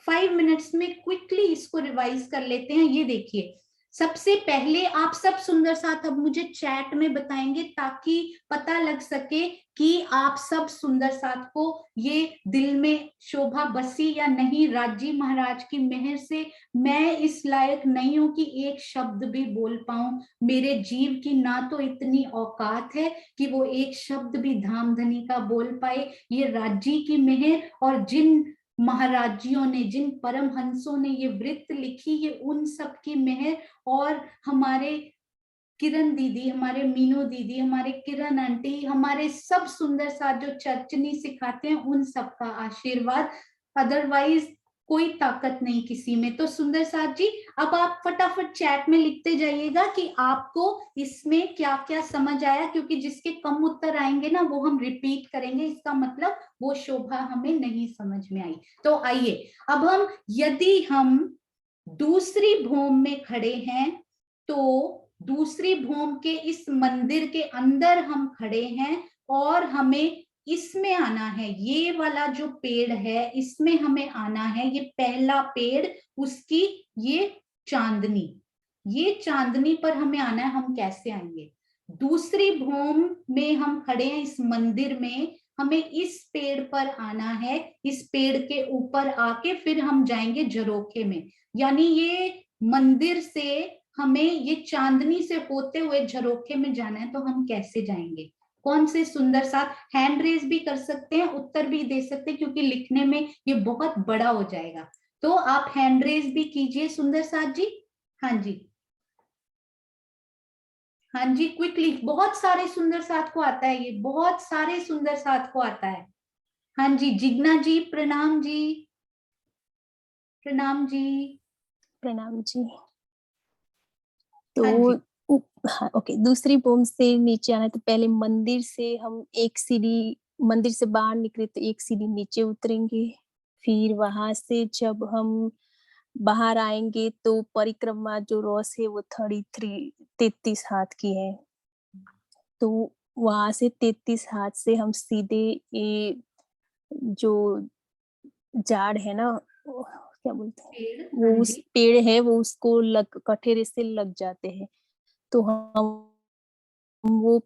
5 मिनट्स में क्विकली इसको रिवाइज कर लेते हैं। ये देखिए, सबसे पहले आप सब सुंदर साथ अब मुझे चैट में बताएंगे ताकि पता लग सके कि आप सब सुंदर साथ को ये दिल में शोभा बसी या नहीं। राजी महाराज की मेहर से मैं इस लायक नहीं हूं कि एक शब्द भी बोल पाऊं। मेरे जीव की ना तो इतनी औकात है कि वो एक शब्द भी धामधनी का बोल पाए। ये राजी की मेहर, और जिन महाराजियों ने, जिन परमहंसों ने ये वृत्त लिखी, ये उन सब की मेहर, और हमारे किरण दीदी, हमारे मीनू दीदी, हमारे किरण आंटी, हमारे सब सुंदर साथ जो चर्चनी सिखाते हैं, उन सब का आशीर्वाद। अदरवाइज कोई ताकत नहीं किसी में। तो सुंदर साथ जी, अब आप फटाफट चैट में लिखते जाइएगा कि आपको इसमें क्या क्या समझ आया, क्योंकि जिसके कम उत्तर आएंगे ना वो हम रिपीट करेंगे, इसका मतलब वो शोभा हमें नहीं समझ में आई। तो आइए अब हम, यदि हम दूसरी भूमि में खड़े हैं तो दूसरी भूमि के इस मंदिर के अंदर हम खड़े हैं और हमें इसमें आना है। ये वाला जो पेड़ है इसमें हमें आना है। ये पहला पेड़, उसकी ये चांदनी, ये चांदनी पर हमें आना है। हम कैसे आएंगे? दूसरी भूमि में हम खड़े हैं इस मंदिर में, हमें इस पेड़ पर आना है। इस पेड़ के ऊपर आके फिर हम जाएंगे झरोखे में। यानी ये मंदिर से हमें ये चांदनी से होते हुए झरोखे में जाना है। तो हम कैसे जाएंगे? कौन से सुंदर साथ हैंड रेज भी कर सकते हैं, उत्तर भी दे सकते हैं, क्योंकि लिखने में ये बहुत बड़ा हो जाएगा। तो आप हैंड रेज भी कीजिए सुंदर साथ जी। हाँ जी, हाँ जी, क्विकली। बहुत सारे सुंदर साथ को आता है, ये बहुत सारे सुंदर साथ को आता है। हाँ जी, जिग्ना जी प्रणाम जी, प्रणाम जी। प्रणाम जी। हाँ जी, तो हाँ, ओके, दूसरी भूमि से नीचे आना है तो पहले मंदिर से हम एक सीढ़ी, मंदिर से बाहर निकले तो एक सीढ़ी नीचे उतरेंगे। फिर वहां से जब हम बाहर आएंगे तो परिक्रमा जो रोस है वो 33 हाथ की है। तो वहां से 33 हाथ से हम सीधे ये जो झाड़ है ना, क्या बोलते हैं, पेड़, हाँ वो उस जी, पेड़ है, वो उसको कठेरे से लग जाते हैं। तो हम वो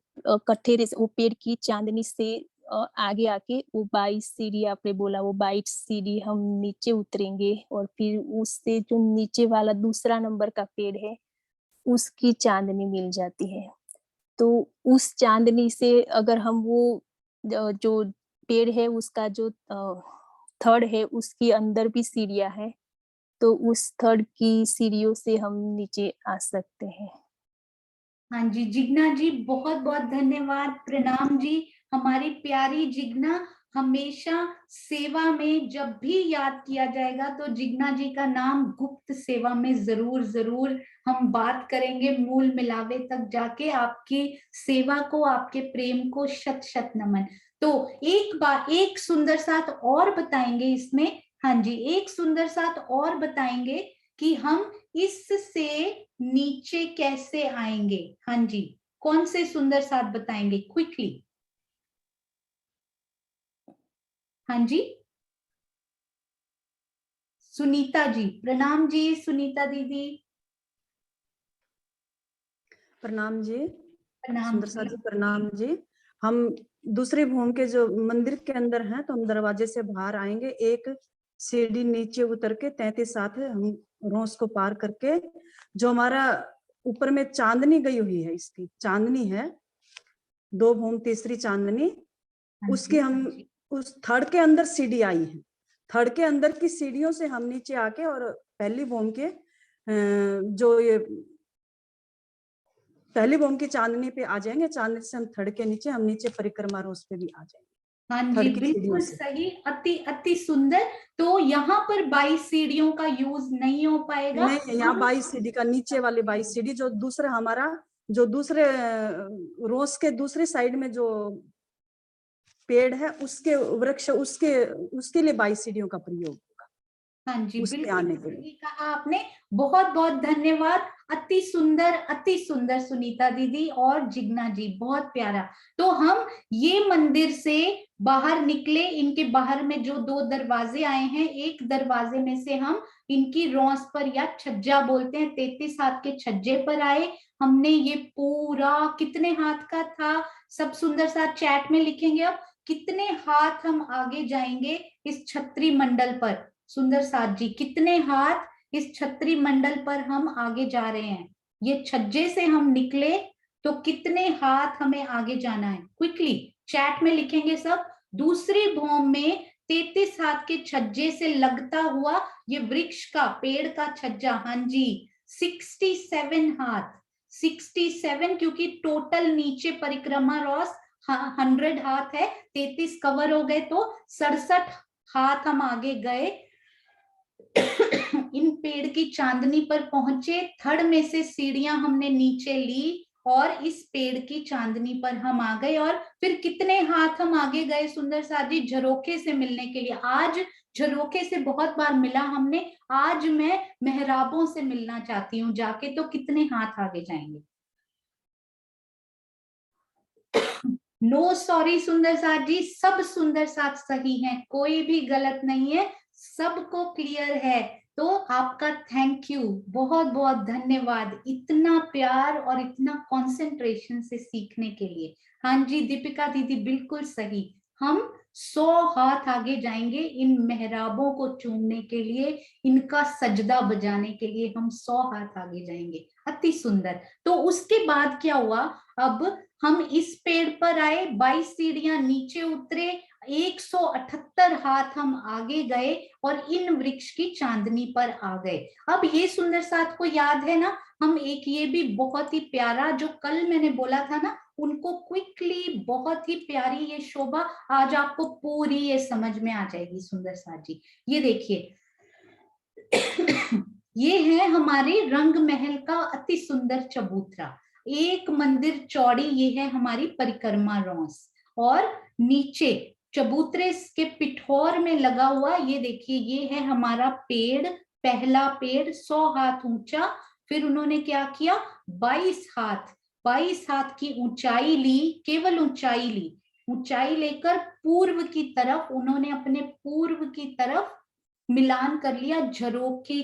कठेरे से, वो पेड़ की चांदनी से आगे आके वो 22 सीढ़ी आपने बोला, वो 22 सीढ़ी हम नीचे उतरेंगे और फिर उससे जो नीचे वाला दूसरा नंबर का पेड़ है उसकी चांदनी मिल जाती है। तो उस चांदनी से अगर हम वो जो पेड़ है उसका जो थर्ड है उसकी अंदर भी सीढ़ियां हैं, तो उस थर्ड की सीढ़ियों से हम नीचे आ सकते हैं। हाँ जी, जिग्ना जी बहुत बहुत धन्यवाद, प्रणाम जी। हमारी प्यारी जिग्ना, हमेशा सेवा में जब भी याद किया जाएगा तो जिग्ना जी का नाम गुप्त सेवा में जरूर जरूर हम बात करेंगे। मूल मिलावे तक जाके आपकी सेवा को, आपके प्रेम को शत शत नमन। तो एक बार एक सुंदर साथ और बताएंगे इसमें। हाँ जी, एक सुंदर साथ और बताएंगे कि हम इससे नीचे कैसे आएंगे। हाँ जी, कौन से सुंदर साथ बताएंगे क्विकली? हाँ जी, सुनीता जी प्रणाम जी, सुनीता दीदी प्रणाम जी, प्रणाम सुंदर जी। साथ जी प्रणाम जी। हम दूसरे भूमि के जो मंदिर के अंदर हैं तो हम दरवाजे से बाहर आएंगे, एक सीढ़ी नीचे उतर के 33 साथ हम रोस को पार करके, जो हमारा ऊपर में चांदनी गई हुई है, इसकी चांदनी है 2 भूम तीसरी चांदनी, हाँ उसके जी, हम हाँ जी। उस थर्ड के अंदर सीढ़ी आई है, थर्ड के अंदर की सीढ़ियों से हम नीचे आके और पहली भूम के जो ये पहली भूम की चांदनी पे आ जाएंगे, चांदनी से हम थर्ड के नीचे, हम नीचे परिक्रमा रोज पे भी आ जाएंगे। हाँ जी, थर्ड की सीढ़ियों बिल्कुल से। सही, अति अति सुंदर। तो यहाँ पर 22 सीढ़ियों का यूज नहीं हो पाएगा। नहीं, यहाँ 22 सीढ़ी का, नीचे वाले 22 सीढ़ी जो दूसरा हमारा, जो दूसरे रोज के दूसरी साइड में जो पेड़ है, उसके वृक्ष, उसके लिए 22 सीढ़ियों का प्रयोग होगा। हाँ जी, उस पे बिल्कुल आने के लिए। सही कहा आपने। बहुत बहुत धन्यवाद। अति सुंदर सुनीता दीदी और जिग्ना जी, बहुत प्यारा। तो हम ये मंदिर से बाहर निकले, इनके बाहर में जो 2 दरवाजे आए हैं, एक दरवाजे में से हम इनकी रौस पर या छज्जा बोलते हैं, 33 हाथ के छज्जे पर आए। हमने ये पूरा, कितने हाथ का था, सब सुंदर सा चैट में लिखेंगे अब, कितने हाथ हम आगे जाएंगे इस छत्री मंडल पर। सुंदर साथ जी, कितने हाथ इस छत्री मंडल पर हम आगे जा रहे हैं? ये छज्जे से हम निकले तो कितने हाथ हमें आगे जाना है? क्विकली चैट में लिखेंगे सब। दूसरी भौम में 33 हाथ के छज्जे से लगता हुआ ये वृक्ष का, पेड़ का छज्जा, हाँ जी, 67 हाथ, 67, क्योंकि टोटल नीचे परिक्रमा रॉस 100 हाथ है, 33 कवर हो गए तो 67 हाथ हम आगे गए। इन पेड़ की चांदनी पर पहुंचे, थड़ में से सीढ़ियां हमने नीचे ली और इस पेड़ की चांदनी पर हम आ गए। और फिर कितने हाथ हम आगे गए सुंदर साथ जी? झरोखे से मिलने के लिए। आज झरोखे से बहुत बार मिला हमने, आज मैं मेहराबों से मिलना चाहती हूँ जाके, तो कितने हाथ आगे जाएंगे? नो सॉरी सुंदर साथ जी, सब सुंदर साथ सही हैं, कोई भी गलत नहीं है, सबको क्लियर है। तो आपका थैंक यू, बहुत बहुत धन्यवाद, इतना प्यार और इतना कंसंट्रेशन से सीखने के लिए। हाँ जी दीपिका दीदी, बिल्कुल सही। हम 100 हाथ आगे जाएंगे इन मेहराबों को चूमने के लिए, इनका सजदा बजाने के लिए हम 100 हाथ आगे जाएंगे। अति सुंदर। तो उसके बाद क्या हुआ? अब हम इस पेड़ पर आए, 22 सीढ़ियां नीचे उतरे, 178 हाथ हम आगे गए और इन वृक्ष की चांदनी पर आ गए। अब ये सुंदर साथ को याद है ना, हम एक ये भी बहुत ही प्यारा, जो कल मैंने बोला था ना, उनको क्विकली, बहुत ही प्यारी ये शोभा आज आपको पूरी ये समझ में आ जाएगी सुंदर साथ जी। ये देखिए ये है हमारे रंग महल का अति सुंदर चबूतरा। एक मंदिर चौड़ी ये है हमारी परिक्रमा रॉस, और नीचे चबूतरे के पिठोर में लगा हुआ ये देखिए, ये है हमारा पेड़, पहला पेड़ 100 हाथ ऊंचा। फिर उन्होंने क्या किया? 22 हाथ की ऊंचाई ली, केवल ऊंचाई ली, ऊंचाई लेकर पूर्व की तरफ, उन्होंने अपने पूर्व की तरफ मिलान कर लिया झरोखे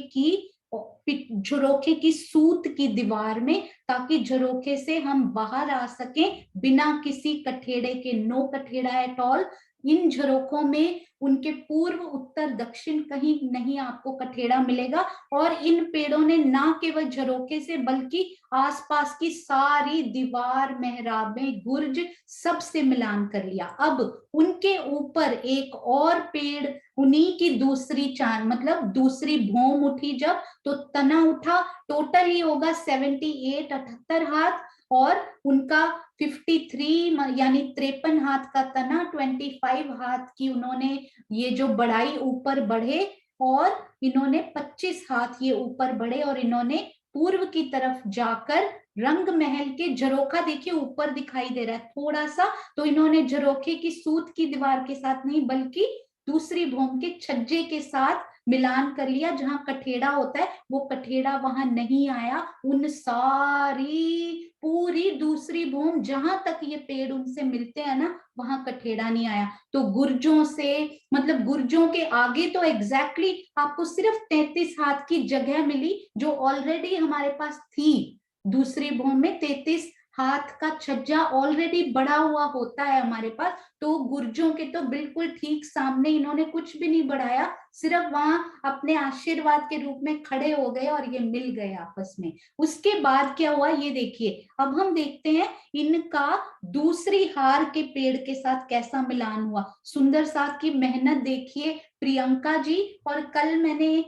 की सूत की दीवार में, ताकि झरोखे से हम बाहर आ सकें बिना किसी कठेड़े के। नो कठेड़ा एट ऑल। इन झरोखों में उनके पूर्व उत्तर दक्षिण कहीं नहीं आपको कठेड़ा मिलेगा। और इन पेड़ों ने ना केवल झरोखे से बल्कि आसपास की सारी दीवार, मेहराबें, गुर्ज, सब से मिलान कर लिया। अब उनके ऊपर एक और पेड़, उन्हीं की दूसरी चांद, मतलब दूसरी भौम उठी जब, तो तना उठा। टोटल ही होगा 78 हाथ, और उनका 53 यानी 53 हाथ का तना, 25 हाथ की उन्होंने ये जो बढ़ाई ऊपर बढ़े, और इन्होंने 25 हाथ ये ऊपर बढ़े, और इन्होंने पूर्व की तरफ जाकर रंग महल के झरोखा देखिए ऊपर दिखाई दे रहा है थोड़ा सा, तो इन्होंने झरोखे की सूत की दीवार के साथ नहीं बल्कि दूसरी भौम के छज्जे के साथ मिलान कर लिया। जहां कठेड़ा होता है वो कठेड़ा वहां नहीं आया, उन सारी पूरी दूसरी भौम जहां तक ये पेड़ उनसे मिलते हैं ना, वहां कठेड़ा नहीं आया। तो गुर्जों से, मतलब गुर्जों के आगे तो एग्जैक्टली आपको सिर्फ 33 हाथ की जगह मिली, जो ऑलरेडी हमारे पास थी। दूसरी भौम में 33 हाथ का छज्जा ऑलरेडी बड़ा हुआ होता है हमारे पास, तो गुर्जों के तो बिल्कुल ठीक सामने इन्होंने कुछ भी नहीं बढ़ाया, सिर्फ वहां अपने आशीर्वाद के रूप में खड़े हो गए और ये मिल गए आपस में। उसके बाद क्या हुआ ये देखिए, अब हम देखते हैं इनका दूसरी हार के पेड़ के साथ कैसा मिलान हुआ। सुंदर साथ की मेहनत देखिए प्रियंका जी, और कल मैंने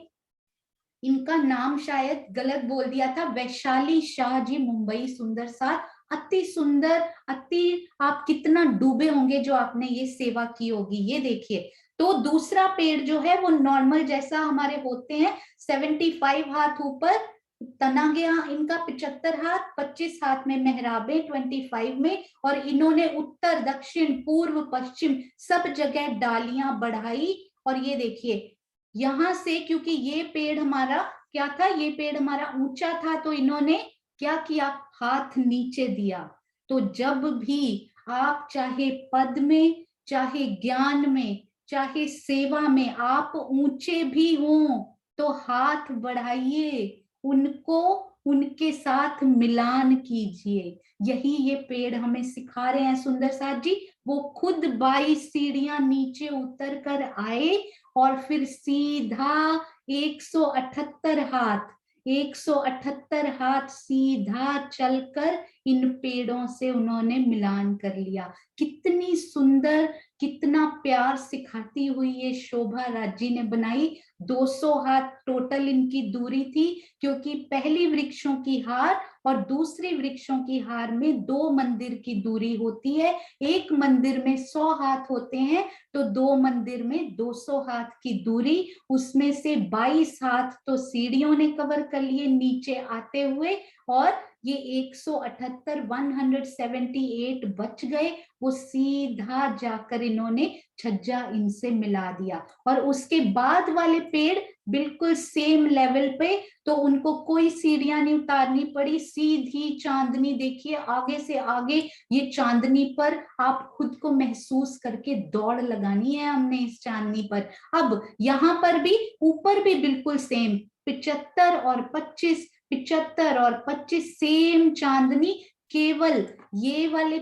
इनका नाम शायद गलत बोल दिया था, वैशाली शाह जी, मुंबई सुंदर साथ, अति सुंदर, अति, आप कितना डूबे होंगे जो आपने ये सेवा की होगी। ये देखिए, तो दूसरा पेड़ जो है वो नॉर्मल जैसा हमारे होते हैं, 75 हाथ ऊपर तना गया इनका, 75 हाथ, 25 हाथ में मेहराबे 25 में, और इन्होंने उत्तर दक्षिण पूर्व पश्चिम सब जगह डालियां बढ़ाई। और ये देखिए यहां से, क्योंकि ये पेड़ हमारा क्या था, ये पेड़ हमारा ऊंचा था, तो इन्होंने क्या किया, हाथ नीचे दिया। तो जब भी आप चाहे पद में, चाहे ज्ञान में, चाहे सेवा में आप ऊंचे भी हों, तो हाथ बढ़ाइए, उनको उनके साथ मिलान कीजिए। यही ये पेड़ हमें सिखा रहे हैं सुंदर साथ जी। वो खुद 22 सीढ़ियां नीचे उतर कर आए और फिर सीधा 178 हाथ, 178 हाथ सीधा चलकर इन पेड़ों से उन्होंने मिलान कर लिया। कितनी सुंदर, कितना प्यार सिखाती हुई ये शोभा राजी ने बनाई। 200 हाथ टोटल इनकी दूरी थी, क्योंकि पहली वृक्षों की हार और दूसरी वृक्षों की हार में 2 मंदिर की दूरी होती है। एक मंदिर में 100 हाथ होते हैं, तो 2 मंदिर में 200 हाथ की दूरी, उसमें से 22 हाथ तो सीढ़ियों ने कवर कर लिए नीचे आते हुए, और ये 178 178 बच गए, वो सीधा जाकर इन्होंने छज्जा इनसे मिला दिया। और उसके बाद वाले पेड़ बिल्कुल सेम लेवल पे, तो उनको कोई सीढ़ियां नहीं उतारनी पड़ी, सीधी चांदनी देखिए आगे से आगे। ये चांदनी पर आप खुद को महसूस करके दौड़ लगानी है हमने इस चांदनी पर। अब यहाँ पर भी ऊपर भी बिल्कुल सेम, 75 और 25, 75 और 25 सेम चांदनी, केवल ये वाले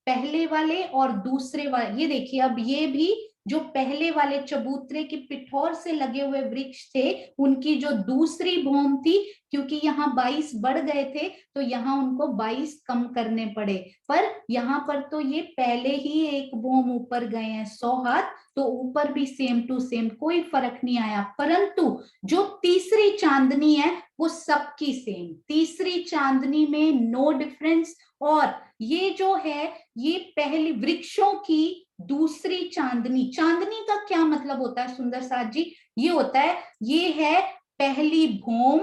पहले वाले और दूसरे वाले, ये देखिए अब ये भी जो पहले वाले चबूतरे की पिठौर से लगे हुए वृक्ष थे, उनकी जो दूसरी भौम थी, क्योंकि यहाँ 22 बढ़ गए थे तो यहाँ उनको 22 कम करने पड़े, पर यहाँ पर तो ये पहले ही एक भौम ऊपर गए हैं 100 हाथ, तो ऊपर भी सेम टू सेम, कोई फर्क नहीं आया। परंतु जो तीसरी चांदनी है वो सबकी सेम, तीसरी चांदनी में नो डिफरेंस। और ये जो है ये पहली वृक्षों की दूसरी चांदनी, चांदनी का क्या मतलब होता है सुंदर साथ जी, ये होता है, ये है पहली भौम,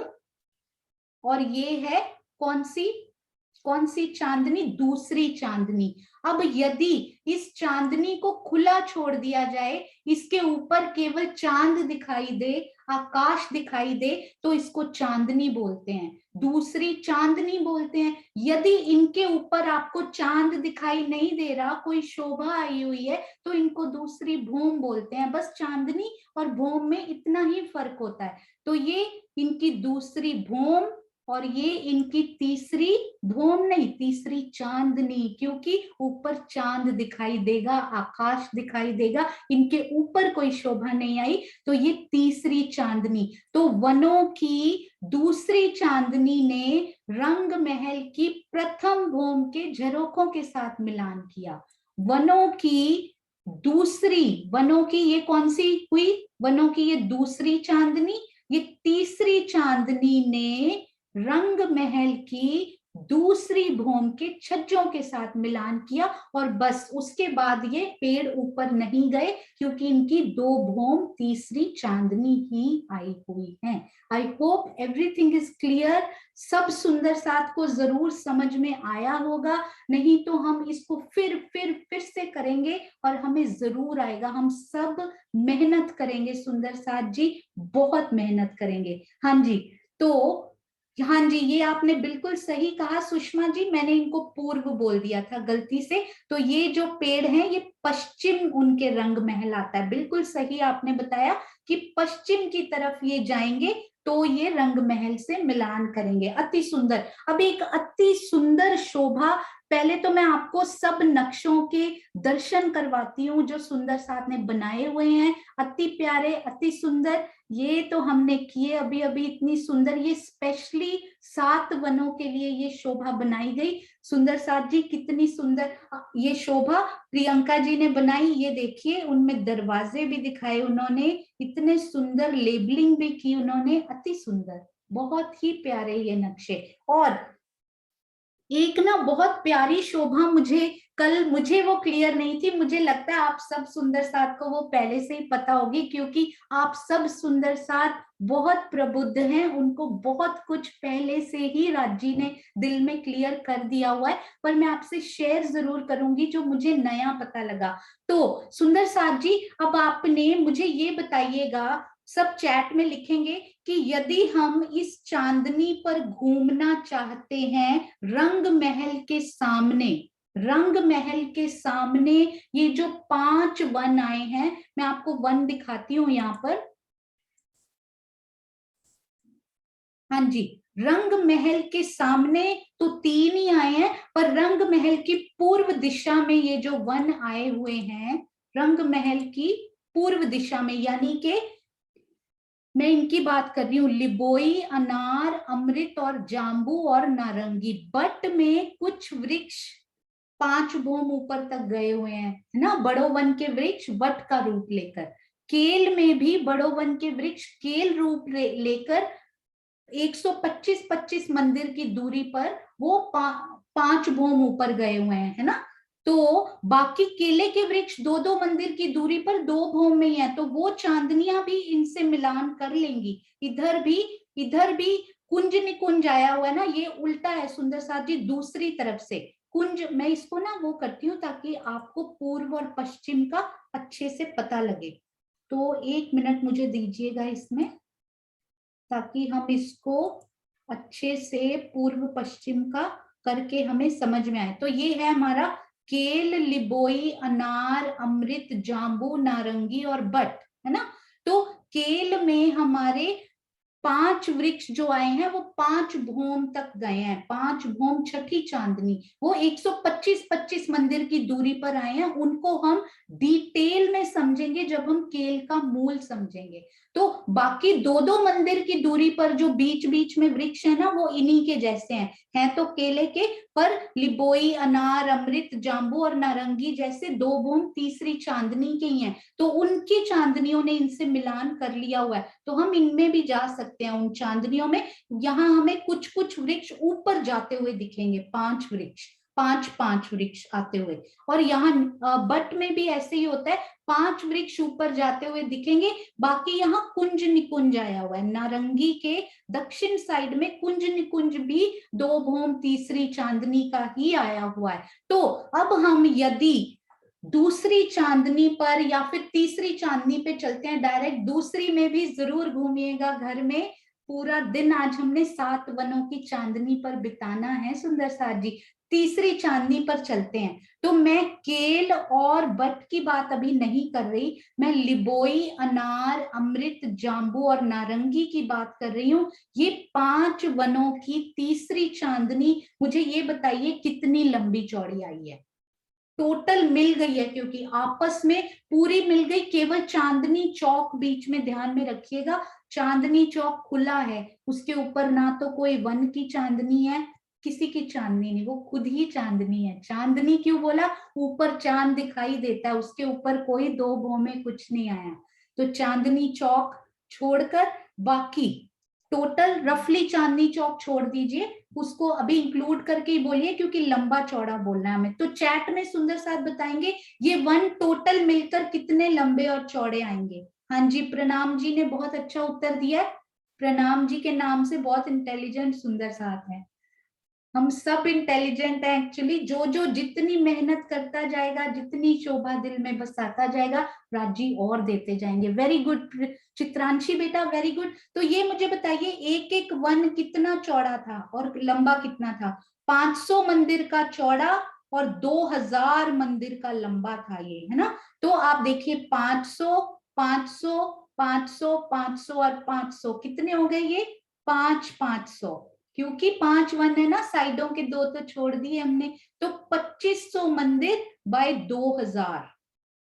और ये है कौन सी चांदनी, दूसरी चांदनी। अब यदि इस चांदनी को खुला छोड़ दिया जाए, इसके ऊपर केवल चांद दिखाई दे, आकाश दिखाई दे, तो इसको चांदनी बोलते हैं, दूसरी चांदनी बोलते हैं। यदि इनके ऊपर आपको चांद दिखाई नहीं दे रहा, कोई शोभा आई हुई है, तो इनको दूसरी भौम बोलते हैं। बस चांदनी और भौम में इतना ही फर्क होता है। तो ये इनकी दूसरी भौम और ये इनकी तीसरी भौम नहीं, तीसरी चांदनी, क्योंकि ऊपर चांद दिखाई देगा, आकाश दिखाई देगा, इनके ऊपर कोई शोभा नहीं आई, तो ये तीसरी चांदनी। तो वनों की दूसरी चांदनी ने रंग महल की प्रथम भौम के झरोखों के साथ मिलान किया। वनों की दूसरी, वनों की ये कौन सी हुई, वनों की ये दूसरी चांदनी, ये तीसरी चांदनी ने रंग महल की दूसरी भौम के छज्जों के साथ मिलान किया, और बस उसके बाद ये पेड़ ऊपर नहीं गए, क्योंकि इनकी 2 भौम तीसरी चांदनी ही आई हुई है। I hope everything is clear. सब सुंदर साथ को जरूर समझ में आया होगा, नहीं तो हम इसको फिर से करेंगे और हमें जरूर आएगा। हम सब मेहनत करेंगे सुंदर साथ जी, बहुत मेहनत करेंगे। हाँ जी, तो हाँ जी, ये आपने बिल्कुल सही कहा सुषमा जी, मैंने इनको पूर्व बोल दिया था गलती से। तो ये जो पेड़ हैं ये पश्चिम उनके रंग महल आता है, बिल्कुल सही आपने बताया कि पश्चिम की तरफ ये जाएंगे, तो ये रंग महल से मिलान करेंगे। अति सुंदर। अब एक अति सुंदर शोभा, पहले तो मैं आपको सब नक्शों के दर्शन करवाती हूँ जो सुंदर साथ ने बनाए हुए हैं। अति प्यारे, अति सुंदर। ये तो हमने किए अभी अभी, इतनी सुंदर। ये स्पेशली 7 वनों के लिए ये शोभा बनाई गई। सुंदर साथ जी कितनी सुंदर ये शोभा प्रियंका जी ने बनाई। ये देखिए, उनमें दरवाजे भी दिखाए उन्होंने, इतने सुंदर लेबलिंग भी की उन्होंने। अति सुंदर, बहुत ही प्यारे ये नक्शे। और एक ना बहुत प्यारी शोभा, मुझे वो क्लियर नहीं थी, मुझे लगता है आप सब सुंदर साथ को वो पहले से ही पता होगी, क्योंकि आप सब सुंदर साथ बहुत प्रबुद्ध हैं, उनको बहुत कुछ पहले से ही राजी ने दिल में क्लियर कर दिया हुआ है। पर मैं आपसे शेयर जरूर करूंगी जो मुझे नया पता लगा। तो सुंदर साथ जी, अब आपने मुझे ये बताइएगा, सब चैट में लिखेंगे कि यदि हम इस चांदनी पर घूमना चाहते हैं रंग महल के सामने, रंग महल के सामने ये जो 5 वन आए हैं, मैं आपको वन दिखाती हूं यहां पर। हाँ जी, रंग महल के सामने तो 3 ही आए हैं, पर रंग महल की पूर्व दिशा में ये जो वन आए हुए हैं, रंग महल की पूर्व दिशा में, यानी कि मैं इनकी बात कर रही हूँ, लिबोई, अनार, अमृत और जाम्बू और नारंगी। बट में कुछ वृक्ष 5 भूम ऊपर तक गए हुए हैं, है ना, बड़ो वन के वृक्ष बट का रूप लेकर। केल में भी बड़ो वन के वृक्ष केल रूप लेकर 125 मंदिर की दूरी पर वो 5 भूम ऊपर गए हुए हैं, है ना। तो बाकी केले के वृक्ष 2-2 मंदिर की दूरी पर 2 भूम में ही है, तो वो चांदनियां भी इनसे मिलान कर लेंगी। इधर भी कुंज निकुंज आया हुआ है ना, ये उल्टा है सुंदर साथ जी, दूसरी तरफ से कुंज। मैं इसको ना वो करती हूँ ताकि आपको पूर्व और पश्चिम का अच्छे से पता लगे। तो 1 मिनट मुझे दीजिएगा इसमें, ताकि हम इसको अच्छे से पूर्व पश्चिम का करके हमें समझ में आए। तो ये है हमारा केल, लिबोई, अनार, अमृत, जाम्बू, नारंगी और बट, है ना। तो केल में हमारे 5 वृक्ष जो आए हैं वो 5 भूम तक गए हैं। 5 भूम छठी चांदनी, वो 125 मंदिर की दूरी पर आए हैं। उनको हम डिटेल में समझेंगे जब हम केल का मूल समझेंगे। तो बाकी 2-2 मंदिर की दूरी पर जो बीच बीच में वृक्ष है ना, वो इन्हीं के जैसे हैं तो केले के, पर लिबोई, अनार, अमृत, जाम्बू और नारंगी जैसे 2 भूम तीसरी चांदनी के ही हैं। तो उनकी चांदनियों ने इनसे मिलान कर लिया हुआ है, तो हम इनमें भी जा सकते हैं, उन चांदनियों में। यहाँ हमें कुछ कुछ वृक्ष ऊपर जाते हुए दिखेंगे, 5 वृक्ष, 5 वृक्ष आते हुए। और यहाँ बट में भी ऐसे ही होता है, 5 वृक्ष ऊपर जाते हुए दिखेंगे। बाकी यहाँ कुंज निकुंज आया हुआ है, नारंगी के दक्षिण साइड में कुंज निकुंज भी 2 भूम तीसरी चांदनी का ही आया हुआ है। तो अब हम यदि दूसरी चांदनी पर या फिर तीसरी चांदनी पे चलते हैं डायरेक्ट, दूसरी में भी जरूर घूमिएगा घर में। पूरा दिन आज हमने 7 वनों की चांदनी पर बिताना है सुंदर साथ जी। तीसरी चांदनी पर चलते हैं। तो मैं केल और बट की बात अभी नहीं कर रही, मैं लिबोई, अनार, अमृत, जाम्बू और नारंगी की बात कर रही हूँ। ये 5 वनों की तीसरी चांदनी, मुझे ये बताइए कितनी लंबी चौड़ी आई है। टोटल मिल गई है, क्योंकि आपस में पूरी मिल गई, केवल चांदनी चौक बीच में ध्यान में रखिएगा। चांदनी चौक खुला है, उसके ऊपर ना तो कोई वन की चांदनी है, किसी की चांदनी नहीं, वो खुद ही चांदनी है। चांदनी क्यों बोला, ऊपर चांद दिखाई देता है, उसके ऊपर कोई 2 भौं कुछ नहीं आया। तो चांदनी चौक छोड़कर बाकी टोटल रफली चांदनी चौक छोड़ दीजिए, उसको अभी इंक्लूड करके ही बोलिए, क्योंकि लंबा चौड़ा बोलना है हमें। तो चैट में सुंदर साथ बताएंगे ये वन टोटल मिलकर कितने लंबे और चौड़े आएंगे। हाँ जी, प्रणाम जी ने बहुत अच्छा उत्तर दिया है। प्रणाम जी के नाम से बहुत इंटेलिजेंट सुंदर साथ है। हम सब इंटेलिजेंट है एक्चुअली। जो जो जितनी मेहनत करता जाएगा, जितनी शोभा दिल में बसाता जाएगा, राजी और देते जाएंगे। वेरी गुड चित्रांशी बेटा, वेरी गुड। तो ये मुझे बताइए, एक एक वन कितना चौड़ा था और लंबा कितना था। 500 मंदिर का चौड़ा और 2000 मंदिर का लंबा था ये, है ना। तो आप देखिए 500, 500, 500, 500 और 500 कितने हो गए ये 500, क्योंकि 5 1 है ना, साइडों के 2 तो छोड़ दिए हमने, तो 2500 मंदिर बाय 2000,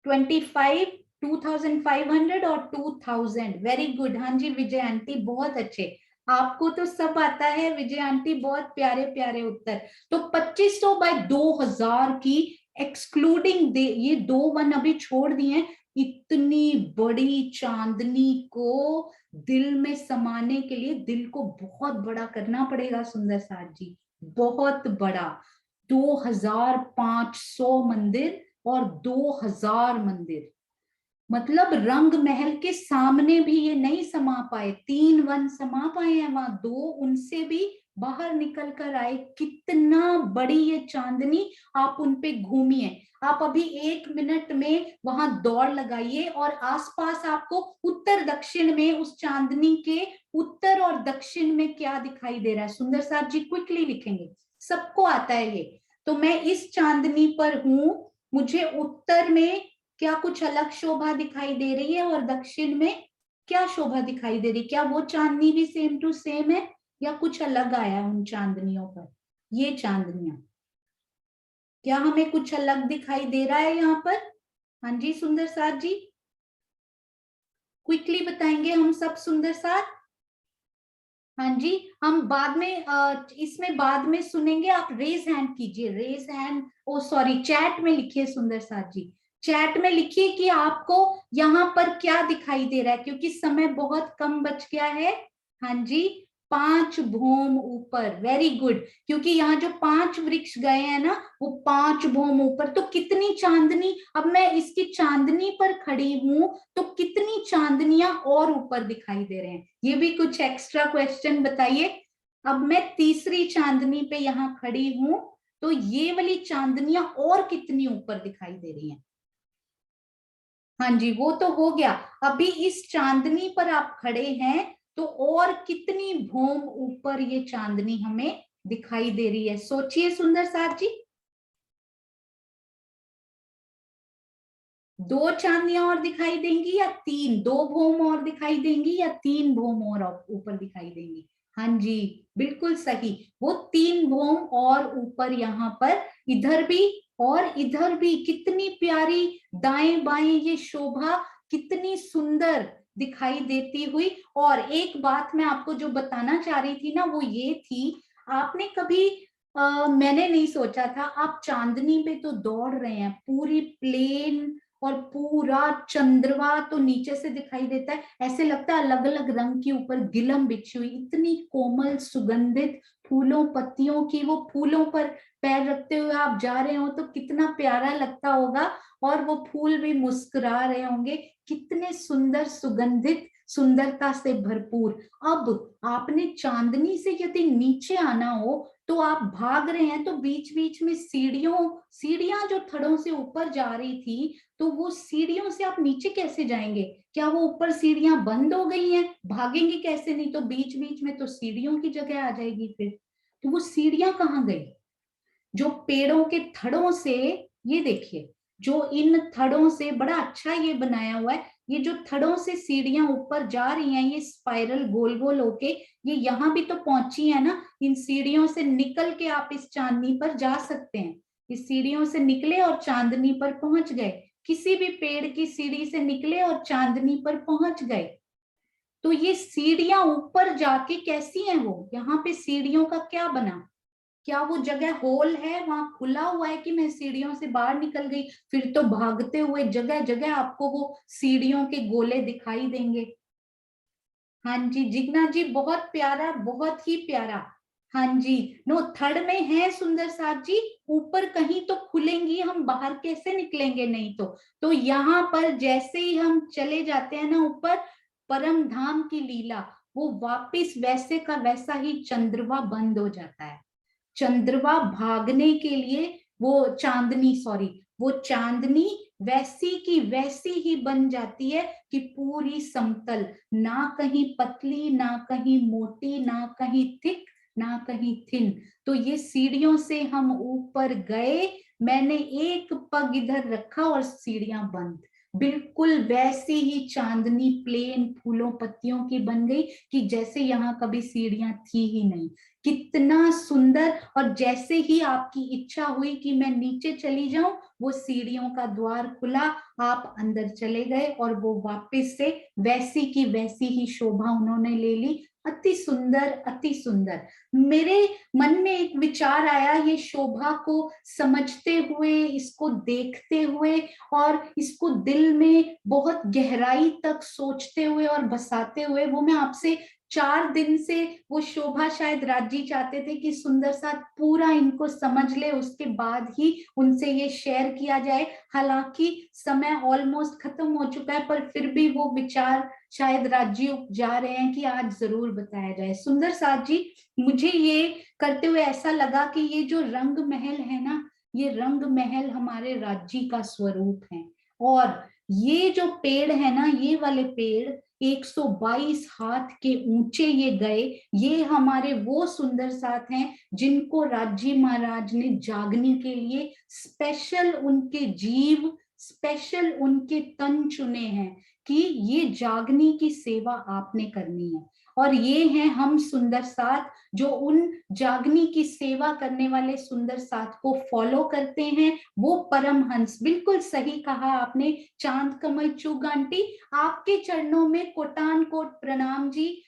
25, 2500 और 2000। Very good. हाँ जी विजय आंटी, बहुत अच्छे, आपको तो सब आता है विजय आंटी, बहुत प्यारे प्यारे उत्तर। तो 2500 बाय 2000 की एक्सक्लूडिंग ये 2 1 अभी छोड़ दिए, इतनी बड़ी चांदनी को दिल में समाने के लिए दिल को बहुत बड़ा करना पड़ेगा सुंदर साथ जी, बहुत बड़ा। 2500 मंदिर और 2000 मंदिर, मतलब रंग महल के सामने भी ये नहीं समा पाए, 3 1 समा पाए हैं वहां, 2 उनसे भी बाहर निकल कर आए। कितना बड़ी ये चांदनी, आप उन पे घूमिए, आप अभी 1 मिनट में वहां दौड़ लगाइए और आसपास आपको उत्तर दक्षिण में उस चांदनी के उत्तर और दक्षिण में क्या दिखाई दे रहा है। सुंदर साथ जी क्विकली लिखेंगे, सबको आता है ये। तो मैं इस चांदनी पर हूं, मुझे उत्तर में क्या कुछ अलग शोभा दिखाई दे रही है और दक्षिण में क्या शोभा दिखाई दे रही, क्या वो चांदनी भी सेम टू सेम है या कुछ अलग आया उन चांदनियों पर। ये चांदनियां, क्या हमें कुछ अलग दिखाई दे रहा है यहाँ पर। हाँ जी सुंदर साथ जी, क्विकली बताएंगे हम सब सुंदर साथ। हाँ जी, हम बाद में इसमें बाद में सुनेंगे, आप रेज हैंड कीजिए, रेज हैंड, ओ सॉरी चैट में लिखिए सुंदर साथ जी, चैट में लिखिए कि आपको यहाँ पर क्या दिखाई दे रहा है, क्योंकि समय बहुत कम बच गया है। हाँ जी, 5 भौम ऊपर, वेरी गुड, क्योंकि यहाँ जो 5 वृक्ष गए हैं ना, वो 5 भौम ऊपर, तो कितनी चांदनी, अब मैं इसकी चांदनी पर खड़ी हूं तो कितनी चांदनियां और ऊपर दिखाई दे रहे हैं, ये भी कुछ एक्स्ट्रा क्वेश्चन बताइए। अब मैं तीसरी चांदनी पे यहाँ खड़ी हूं, तो ये वाली चांदनियां और कितनी ऊपर दिखाई दे रही हैं। हाँ जी वो तो हो गया, अभी इस चांदनी पर आप खड़े हैं तो और कितनी भौम ऊपर ये चांदनी हमें दिखाई दे रही है, सोचिए सुंदर साथ जी। 2 चांदनियां और दिखाई देंगी या 3, 2 भौम और दिखाई देंगी या 3 भौम और ऊपर दिखाई देंगी। हाँ जी बिल्कुल सही, वो 3 भौम और ऊपर यहाँ पर, इधर भी और इधर भी, कितनी प्यारी दाएं बाएं ये शोभा कितनी सुंदर दिखाई देती हुई। और एक बात मैं आपको जो बताना चाह रही थी ना, वो ये थी, आपने कभी मैंने नहीं सोचा था, आप चांदनी पे तो दौड़ रहे हैं, पूरी प्लेन और पूरा चंद्रमा तो नीचे से दिखाई देता है, ऐसे लगता है अलग अलग रंग की ऊपर गिलम बिछी हुई, इतनी कोमल सुगंधित फूलों पत्तियों की, वो फूलों पर पैर रखते हुए आप जा रहे हो तो कितना प्यारा लगता होगा, और वो फूल भी मुस्कुरा रहे होंगे, कितने सुंदर सुगंधित, सुंदरता से भरपूर। अब आपने चांदनी से यदि नीचे आना हो तो आप भाग रहे हैं, तो बीच बीच में सीढ़ियां जो थड़ों से ऊपर जा रही थी, तो वो सीढ़ियों से आप नीचे कैसे जाएंगे, क्या वो ऊपर सीढ़ियां बंद हो गई हैं, भागेंगे कैसे, नहीं तो बीच बीच में तो सीढ़ियों की जगह आ जाएगी फिर, तो वो सीढ़ियां कहाँ गई, जो पेड़ों के थड़ों से, ये देखिए जो इन थड़ों से बड़ा अच्छा ये बनाया हुआ है, ये जो थड़ों से सीढ़ियां ऊपर जा रही हैं, ये स्पाइरल गोल गोल होके ये यहाँ भी तो पहुंची है ना, इन सीढ़ियों से निकल के आप इस चांदनी पर जा सकते हैं, इस सीढ़ियों से निकले और चांदनी पर पहुंच गए, किसी भी पेड़ की सीढ़ी से निकले और चांदनी पर पहुंच गए। तो ये सीढ़ियां ऊपर जाके कैसी हैं, वो यहाँ पे सीढ़ियों का क्या बना, क्या वो जगह होल है, वहां खुला हुआ है कि मैं सीढ़ियों से बाहर निकल गई, फिर तो भागते हुए जगह जगह आपको वो सीढ़ियों के गोले दिखाई देंगे। हाँ जी जिग्ना जी बहुत प्यारा, बहुत ही प्यारा। हाँ जी, नो थर्ड में है सुंदर साथ जी, ऊपर कहीं तो खुलेंगी, हम बाहर कैसे निकलेंगे, नहीं तो यहाँ पर जैसे ही हम चले जाते हैं ना ऊपर, परम धाम की लीला, वो वापिस वैसे का वैसा ही चंद्रमा बंद हो जाता है, चंद्रमा भागने के लिए वो चांदनी, सॉरी वो चांदनी वैसी की वैसी ही बन जाती है कि पूरी समतल, ना कहीं पतली ना कहीं मोटी ना कहीं थिक ना कहीं थिन। तो ये सीढ़ियों से हम ऊपर गए, मैंने एक पग इधर रखा और सीढ़ियां बंद, बिल्कुल वैसी ही चांदनी प्लेन फूलों पत्तियों की बन गई कि जैसे यहाँ कभी सीढ़ियां थी ही नहीं। कितना सुंदर। और जैसे ही आपकी इच्छा हुई कि मैं नीचे चली जाऊं, वो सीढ़ियों का द्वार खुला, आप अंदर चले गए और वो वापस से वैसी की वैसी ही शोभा उन्होंने ले ली। अति सुंदर, अति सुंदर। मेरे मन में एक विचार आया, ये शोभा को समझते हुए, इसको देखते हुए और इसको दिल में बहुत गहराई तक सोचते हुए और बसाते हुए, वो मैं आपसे 4 दिन से, वो शोभा शायद राजी चाहते थे कि सुंदर साथ पूरा इनको समझ ले, उसके बाद ही उनसे ये शेयर किया जाए। हालांकि समय ऑलमोस्ट खत्म हो चुका है, पर फिर भी वो विचार शायद राज्य जा रहे हैं कि आज जरूर बताया जाए। सुंदर साथ जी, मुझे ये करते हुए ऐसा लगा कि ये जो रंग महल है ना, ये रंग महल हमारे राज्य का स्वरूप है। और ये जो पेड़ है ना, ये वाले पेड़ 122 हाथ के ऊंचे ये गए, ये हमारे वो सुंदर साथ हैं जिनको राज्य महाराज ने जागने के लिए स्पेशल उनके जीव, स्पेशल उनके तन चुने हैं कि ये जागनी की सेवा आपने करनी है। और ये हैं हम सुंदर साथ, जो उन जागनी की सेवा करने वाले सुंदर साथ को फॉलो करते हैं। वो परमहंस, बिल्कुल सही कहा आपने चांद कमल चुग आंटी, आपके चरणों में कोटान कोट प्रणाम जी।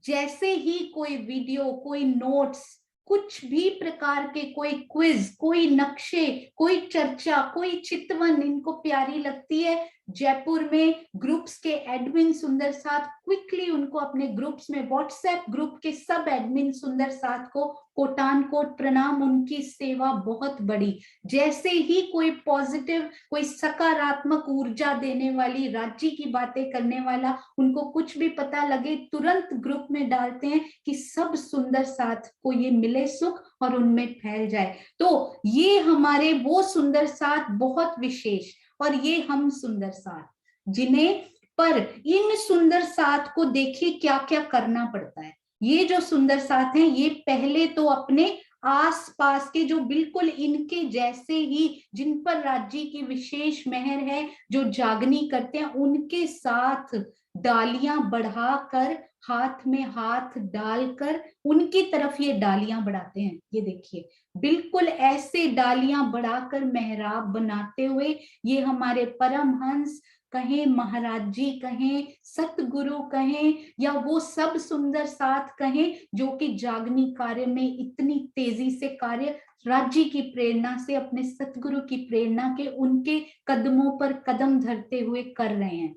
जैसे ही कोई वीडियो, कोई नोट्स, कुछ भी प्रकार के, कोई क्विज, कोई नक्शे, कोई चर्चा, कोई चितवन इनको प्यारी लगती है, जयपुर में ग्रुप्स के एडमिन सुंदर साथ क्विकली उनको अपने ग्रुप्स में, व्हाट्सएप ग्रुप के सब एडमिन सुंदर साथ को कोटान कोट प्रणाम, उनकी सेवा बहुत बड़ी। जैसे ही कोई पॉजिटिव, कोई सकारात्मक ऊर्जा देने वाली, राज्य की बातें करने वाला, उनको कुछ भी पता लगे, तुरंत ग्रुप में डालते हैं कि सब सुंदर साथ को ये मिले सुख और उनमें फैल जाए। तो ये हमारे वो सुंदर साथ बहुत विशेष, और ये हम सुंदर साथ जिन्हें, पर इन सुंदर साथ को देखिए क्या क्या करना पड़ता है। ये जो सुंदर साथ हैं, ये पहले तो अपने आसपास के जो बिल्कुल इनके जैसे ही, जिन पर राज्य की विशेष मेहर है, जो जागनी करते हैं, उनके साथ डालियां बढ़ाकर, हाथ में हाथ डालकर उनकी तरफ ये डालियां बढ़ाते हैं। ये देखिए, बिल्कुल ऐसे डालियां बढ़ाकर मेहराब बनाते हुए ये हमारे परमहंस कहें, महाराज जी कहें, सतगुरु कहें, या वो सब सुंदर साथ कहें जो कि जागनी कार्य में इतनी तेजी से कार्य, राज्य की प्रेरणा से, अपने सतगुरु की प्रेरणा के, उनके कदमों पर कदम धरते हुए कर रहे हैं।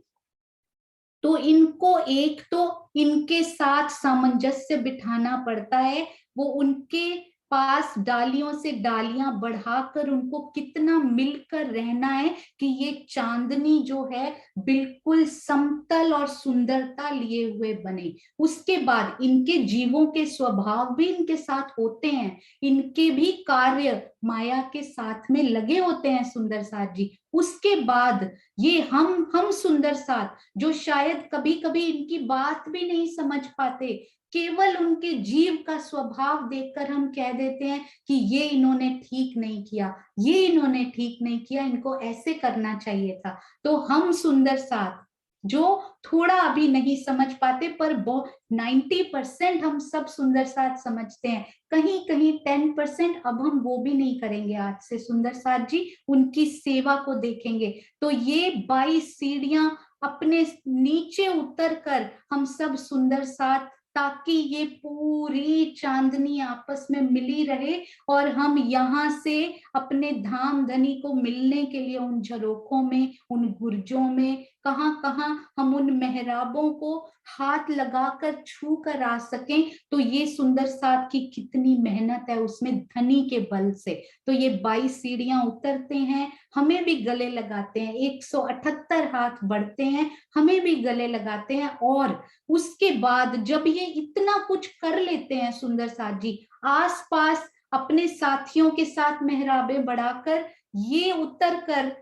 तो इनको एक तो इनके साथ सामंजस्य बिठाना पड़ता है। वो उनके पास डालियों से डालियां बढ़ाकर उनको कितना मिलकर रहना है कि ये चांदनी जो है बिल्कुल समतल और सुंदरता लिए हुए बने। उसके बाद इनके जीवों के स्वभाव भी इनके साथ होते हैं, इनके भी कार्य माया के साथ में लगे होते हैं सुंदर साथ जी। उसके बाद ये हम सुंदर साथ, जो शायद कभी कभी इनकी बात भी नहीं समझ पाते, केवल उनके जीव का स्वभाव देखकर हम कह देते हैं कि ये इन्होंने ठीक नहीं किया, ये इन्होंने ठीक नहीं किया, इनको ऐसे करना चाहिए था। तो हम सुंदर साथ जो थोड़ा अभी नहीं समझ पाते, पर 90% हम सब सुंदर साथ समझते हैं, कहीं कहीं 10% अब हम वो भी नहीं करेंगे। आज से सुंदर साथ जी उनकी सेवा को देखेंगे। तो ये 22 सीढ़ियां अपने नीचे उतर कर हम सब सुंदर साथ, ताकि ये पूरी चांदनी आपस में मिली रहे और हम यहाँ से अपने धाम धनी को मिलने के लिए उन झरोखों में, उन गुर्जों में, कहाँ कहाँ हम उन मेहराबों को हाथ लगाकर छू कर आ सकें। तो ये सुंदर साथ की कितनी मेहनत है उसमें, धनी के बल से। तो ये 22 सीढ़ियां उतरते हैं, हमें भी गले लगाते हैं, 178 हाथ बढ़ते हैं, हमें भी गले लगाते हैं। और उसके बाद जब ये इतना कुछ कर लेते हैं सुंदर साथ जी, आसपास अपने साथियों के साथ मेहराबे बढ़ाकर, ये उतर कर,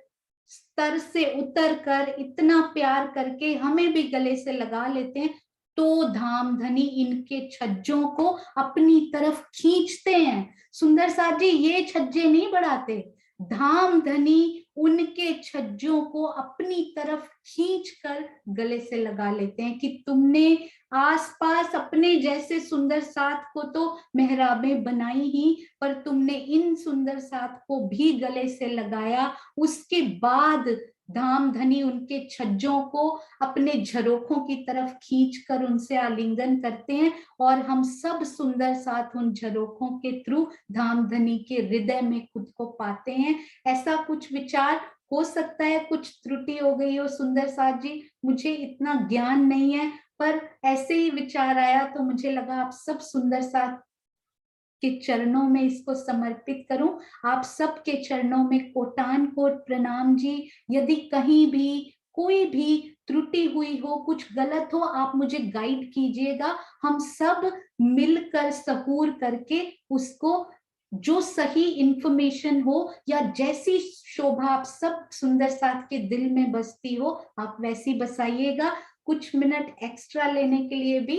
स्तर से उतर कर इतना प्यार करके हमें भी गले से लगा लेते हैं। तो धाम धनी इनके छज्जों को अपनी तरफ खींचते हैं। सुंदर साथ जी ये छज्जे नहीं बढ़ाते, धाम धनी उनके छज्जों को अपनी तरफ खींचकर गले से लगा लेते हैं कि तुमने आसपास अपने जैसे सुंदर साथ को तो मेहराबें बनाई ही, पर तुमने इन सुंदर साथ को भी गले से लगाया। उसके बाद धाम धनी उनके छज्जों को अपने झरोखों की तरफ खींचकर उनसे आलिंगन करते हैं और हम सब सुंदर साथ उन झरोखों के थ्रू धाम धनी के हृदय में खुद को पाते हैं। ऐसा कुछ विचार हो सकता है, कुछ त्रुटि हो गई हो सुंदर साथ जी, मुझे इतना ज्ञान नहीं है, पर ऐसे ही विचार आया तो मुझे लगा आप सब सुंदर साथ के चरणों में इसको समर्पित करूं। आप सबके चरणों में कोटान कोट प्रणाम जी। यदि कहीं भी कोई भी त्रुटि हुई हो, कुछ गलत हो, आप मुझे गाइड कीजिएगा। हम सब मिलकर सहूर करके उसको जो सही इंफॉर्मेशन हो या जैसी शोभा आप सब सुंदर साथ के दिल में बसती हो आप वैसी बसाइएगा। कुछ मिनट एक्स्ट्रा लेने के लिए भी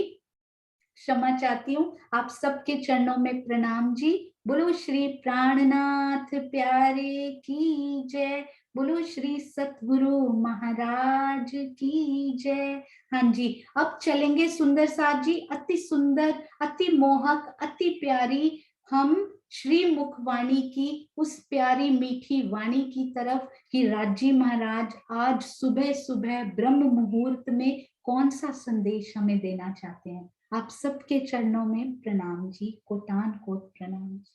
क्षमा चाहती हूँ। आप सबके चरणों में प्रणाम जी। बोलो श्री प्राणनाथ प्यारे की जय, बोलो श्री सतगुरु महाराज की जय। हाँ जी, अब चलेंगे सुंदर साथ जी, अति सुंदर, अति मोहक, अति प्यारी हम श्री मुखवाणी की उस प्यारी मीठी वाणी की तरफ कि राजी महाराज आज सुबह सुबह ब्रह्म मुहूर्त में कौन सा संदेश हमें देना चाहते हैं। आप सबके चरणों में प्रणाम जी, कोटान कोट प्रणाम जी।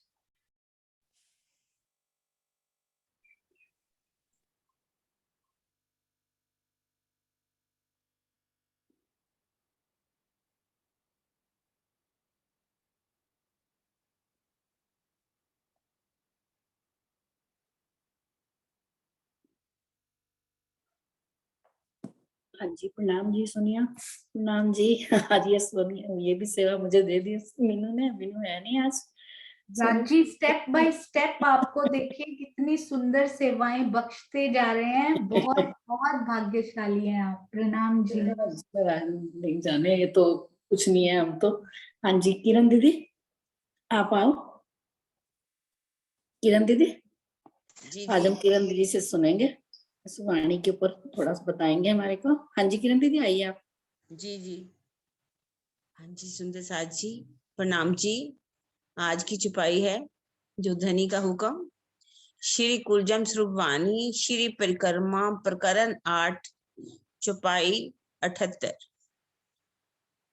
हाँ जी, प्रणाम जी सोनिया, प्रणाम जी। आज ये सोनिया ये भी सेवा मुझे दे दी मीनू ने, मीनू है नहीं आज। राजी स्टेप बाय स्टेप आपको देखिए कितनी सुंदर सेवाएं बख्शते जा रहे हैं। बहुत बहुत भाग्यशाली हैं आप। प्रणाम जी। नहीं जाने, ये तो कुछ नहीं है हम तो। हाँ जी, किरण दीदी आप आओ। किरण दीदी जी आज हम जी किरण दीदी से सुनेंगे, इस वाणी के ऊपर थोड़ा सा बताएंगे हमारे को। हाँ जी किरण दीदी आइए आप। जी जी। हाँ जी सुंदर साथ जी प्रणाम जी। आज की चुपाई है जो धनी का हुक्म, श्री कुलजम स्वरूप वाणी, श्री परिक्रमा प्रकरण 8, चुपाई 78।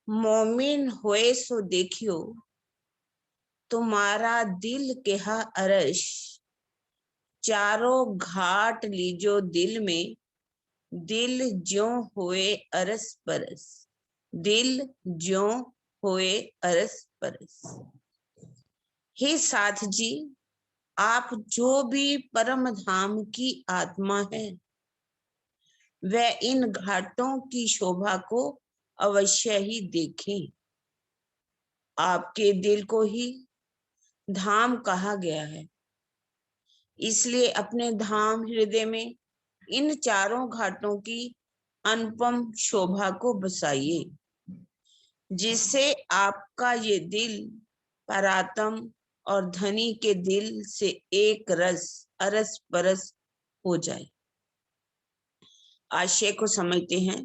मोमिन होए सो देखियो, तुम्हारा दिल केहा अरश, चारों घाट लीजो दिल में, दिल ज्यों होए अरस परस, दिल ज्यों होए अरस परस। हे साथ जी, आप जो भी परम धाम की आत्मा है वह इन घाटों की शोभा को अवश्य ही देखें। आपके दिल को ही धाम कहा गया है, इसलिए अपने धाम हृदय में इन चारों घाटों की अनुपम शोभा को बसाइए, जिससे आपका ये दिल परात्म और धनी के दिल से एक रस अरस परस हो जाए। आशय को समझते हैं।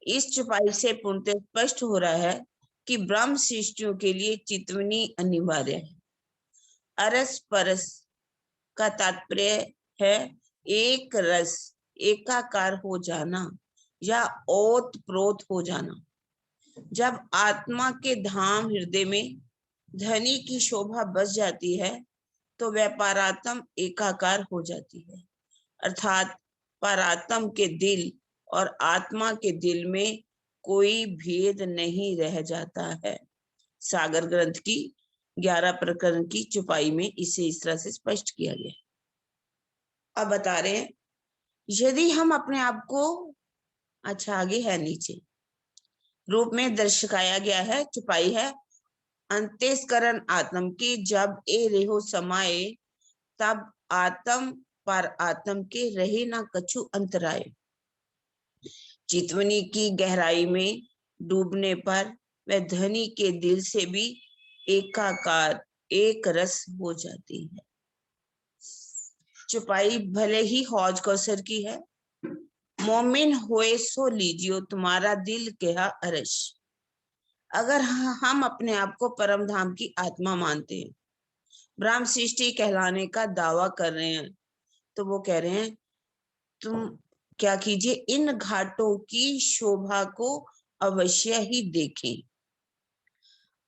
इस चुपाई से पूर्णतः स्पष्ट हो रहा है कि ब्रह्म सृष्टियों के लिए चितवनी अनिवार्य है। अरस परस का तात्पर्य है एक रस, एकाकार हो जाना या ओत प्रोत हो जाना। जब आत्मा के धाम हृदय में धनी की शोभा बस जाती है तो वह पारात्म एकाकार हो जाती है, अर्थात पारात्म के दिल और आत्मा के दिल में कोई भेद नहीं रह जाता है। सागर ग्रंथ की 11 प्रकरण की चुपाई में इसे इस तरह से स्पष्ट किया गया। अब बता रहे हैं, यदि हम अपने आप को, अच्छा आगे है नीचे, रूप में दर्शाया गया है, चुपाई है अंतस्करण आत्म की, जब ए रेहो समाये, तब आत्म पर आत्म के रहे ना कछु अंतराय। चितवनी की गहराई में डूबने पर वह धनी के दिल से भी एकाकार एक रस हो जाती है। चुपाई भले ही हौज कौसर की है, मोमिन होए सो लीजियो तुम्हारा दिल कहा अरश। अगर हम अपने आप को परम धाम की आत्मा मानते हैं, ब्रह्म सृष्टि कहलाने का दावा कर रहे हैं, तो वो कह रहे हैं तुम क्या कीजिए, इन घाटों की शोभा को अवश्य ही देखें।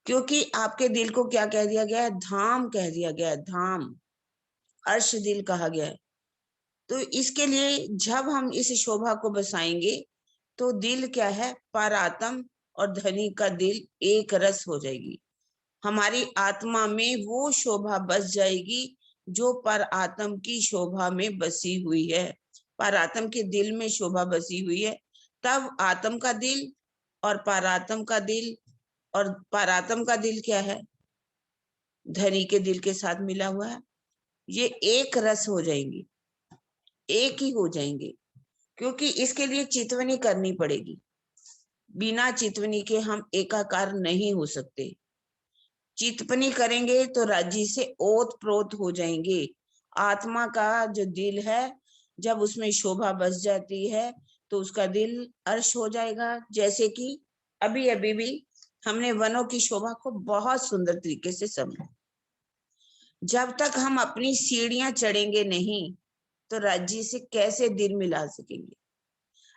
क्योंकि आपके दिल को क्या कह दिया गया है? धाम कह दिया गया है, धाम, अर्श दिल कहा गया है। तो इसके लिए जब हम इस शोभा को बसाएंगे तो दिल क्या है? परात्म और धनी का दिल एक रस हो जाएगी। हमारी आत्मा में वो शोभा बस जाएगी जो परात्म की शोभा में बसी हुई है। परात्म के दिल में शोभा बसी हुई है, तब आत्म का दिल और परात्म का दिल, और परात्म का दिल क्या है? धनी के दिल के साथ मिला हुआ है। ये एक रस हो जाएंगे, एक ही हो जाएंगे। क्योंकि इसके लिए चितवनी करनी पड़ेगी। बिना चितवनी के हम एकाकार नहीं हो सकते। चितवनी करेंगे तो राज्य से ओत प्रोत हो जाएंगे। आत्मा का जो दिल है, जब उसमें शोभा बस जाती है तो उसका दिल अर्श हो जाएगा। जैसे कि अभी अभी भी हमने वनों की शोभा को बहुत सुंदर तरीके से समझा। जब तक हम अपनी सीढ़ियां चढ़ेंगे नहीं तो राज्य से कैसे दिल मिला सकेंगे?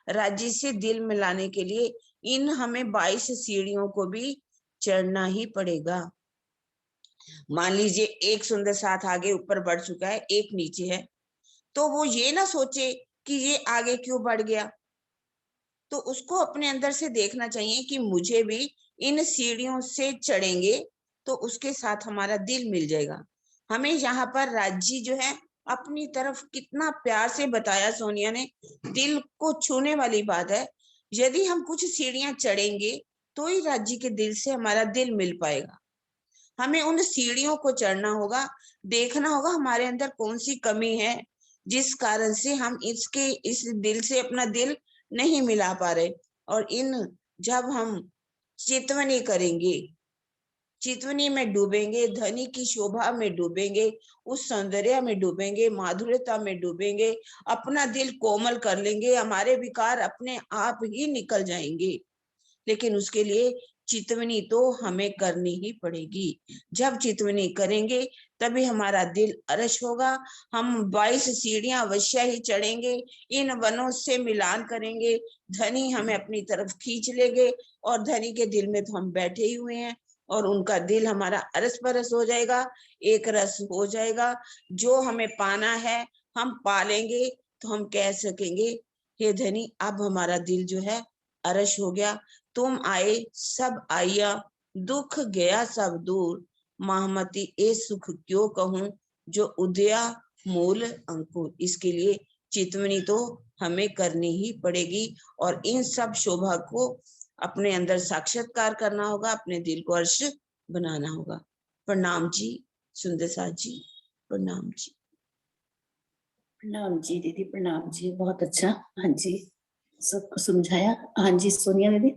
राज्य से दिल मिलाने के लिए इन हमें 22 सीढ़ियों को भी चढ़ना ही पड़ेगा। मान लीजिए एक सुंदर साथ आगे ऊपर बढ़ चुका है, एक नीचे है, तो वो ये ना सोचे कि ये आगे क्यों बढ़ गया। तो उसको अपने अंदर से देखना चाहिए कि मुझे भी इन सीढ़ियों से चढ़ेंगे तो उसके साथ हमारा दिल मिल जाएगा। हमें यहाँ पर राज्य जो है अपनी तरफ कितना प्यार से बताया सोनिया ने, दिल को छूने वाली बात है। यदि हम कुछ सीढ़ियां चढ़ेंगे तो ही राज्य के दिल से हमारा दिल मिल पाएगा। हमें उन सीढ़ियों को चढ़ना होगा, देखना होगा हमारे अंदर कौन सी कमी है जिस कारण से हम इस दिल से अपना दिल नहीं मिला पा रहे। और जब हम चितवनी करेंगे, चितवनी में डूबेंगे, धनी की शोभा में डूबेंगे, उस सौंदर्य में डूबेंगे, माधुर्यता में डूबेंगे, अपना दिल कोमल कर लेंगे, हमारे विकार अपने आप ही निकल जाएंगे। लेकिन उसके लिए चितवनी तो हमें करनी ही पड़ेगी। जब चितवनी करेंगे तभी हमारा दिल अर्श होगा। हम 22 सीढ़ियां अवश्य ही चढ़ेंगे, इन वनों से मिलान करेंगे, धनी हमें अपनी तरफ खींच लेंगे और धनी के दिल में तो हम बैठे ही हुए हैं और उनका दिल हमारा अरस परस हो जाएगा, एक रस हो जाएगा। जो हमें पाना है हम पालेंगे तो हम कह सकेंगे, हे धनी अब हमारा दिल जो है अरश हो गया, तुम आए सब आया, दुख गया सब दूर, महमती ए सुख क्यों कहूं, जो उदया मूल अंकुर। इसके लिए चितवनी तो हमें करनी ही पड़ेगी और इन सब शोभा को अपने अंदर साक्षात्कार करना होगा, अपने दिल को अर्श बनाना होगा। प्रणाम जी सुंदर साथ जी, प्रणाम जी। प्रणाम जी दीदी, प्रणाम जी, बहुत अच्छा। हाँ जी, सबको समझाया। हाँ जी सोनिया दीदी,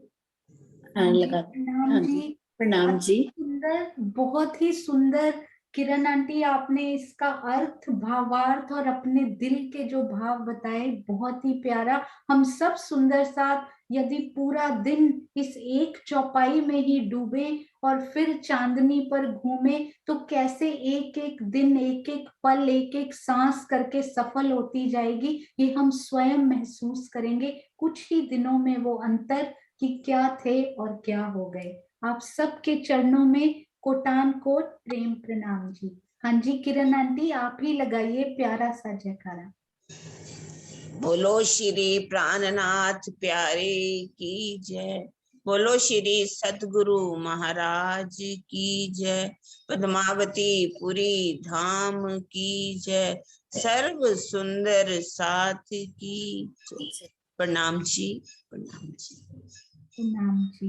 हाँ लगा। प्रणाम हाँ जी। जी प्रणाम अति जी। सुंदर, बहुत ही सुंदर किरण आंटी, आपने इसका अर्थ, भावार्थ और अपने दिल के जो भाव बताए, बहुत ही प्यारा। हम सब सुंदर साथ यदि पूरा दिन इस एक चौपाई में ही डूबे और फिर चांदनी पर घूमे तो कैसे एक एक दिन, एक एक पल, एक एक सांस करके सफल होती जाएगी, ये हम स्वयं महसूस करेंगे कुछ ही दिनों में। वो अंतर कि क्या थे और क्या हो गए। आप सबके चरणों में कोटान कोट प्रेम प्रणाम जी। हाँ जी किरण आंटी, आप ही लगाइए प्यारा सा जयकारा। बोलो श्री प्राणनाथ प्यारे की जय, बोलो श्री सतगुरु महाराज की जय, पद्मावती पुरी धाम की जय, सर्व सुंदर साथ की जय। प्रणाम जी, प्रणाम जी, प्रणाम जी।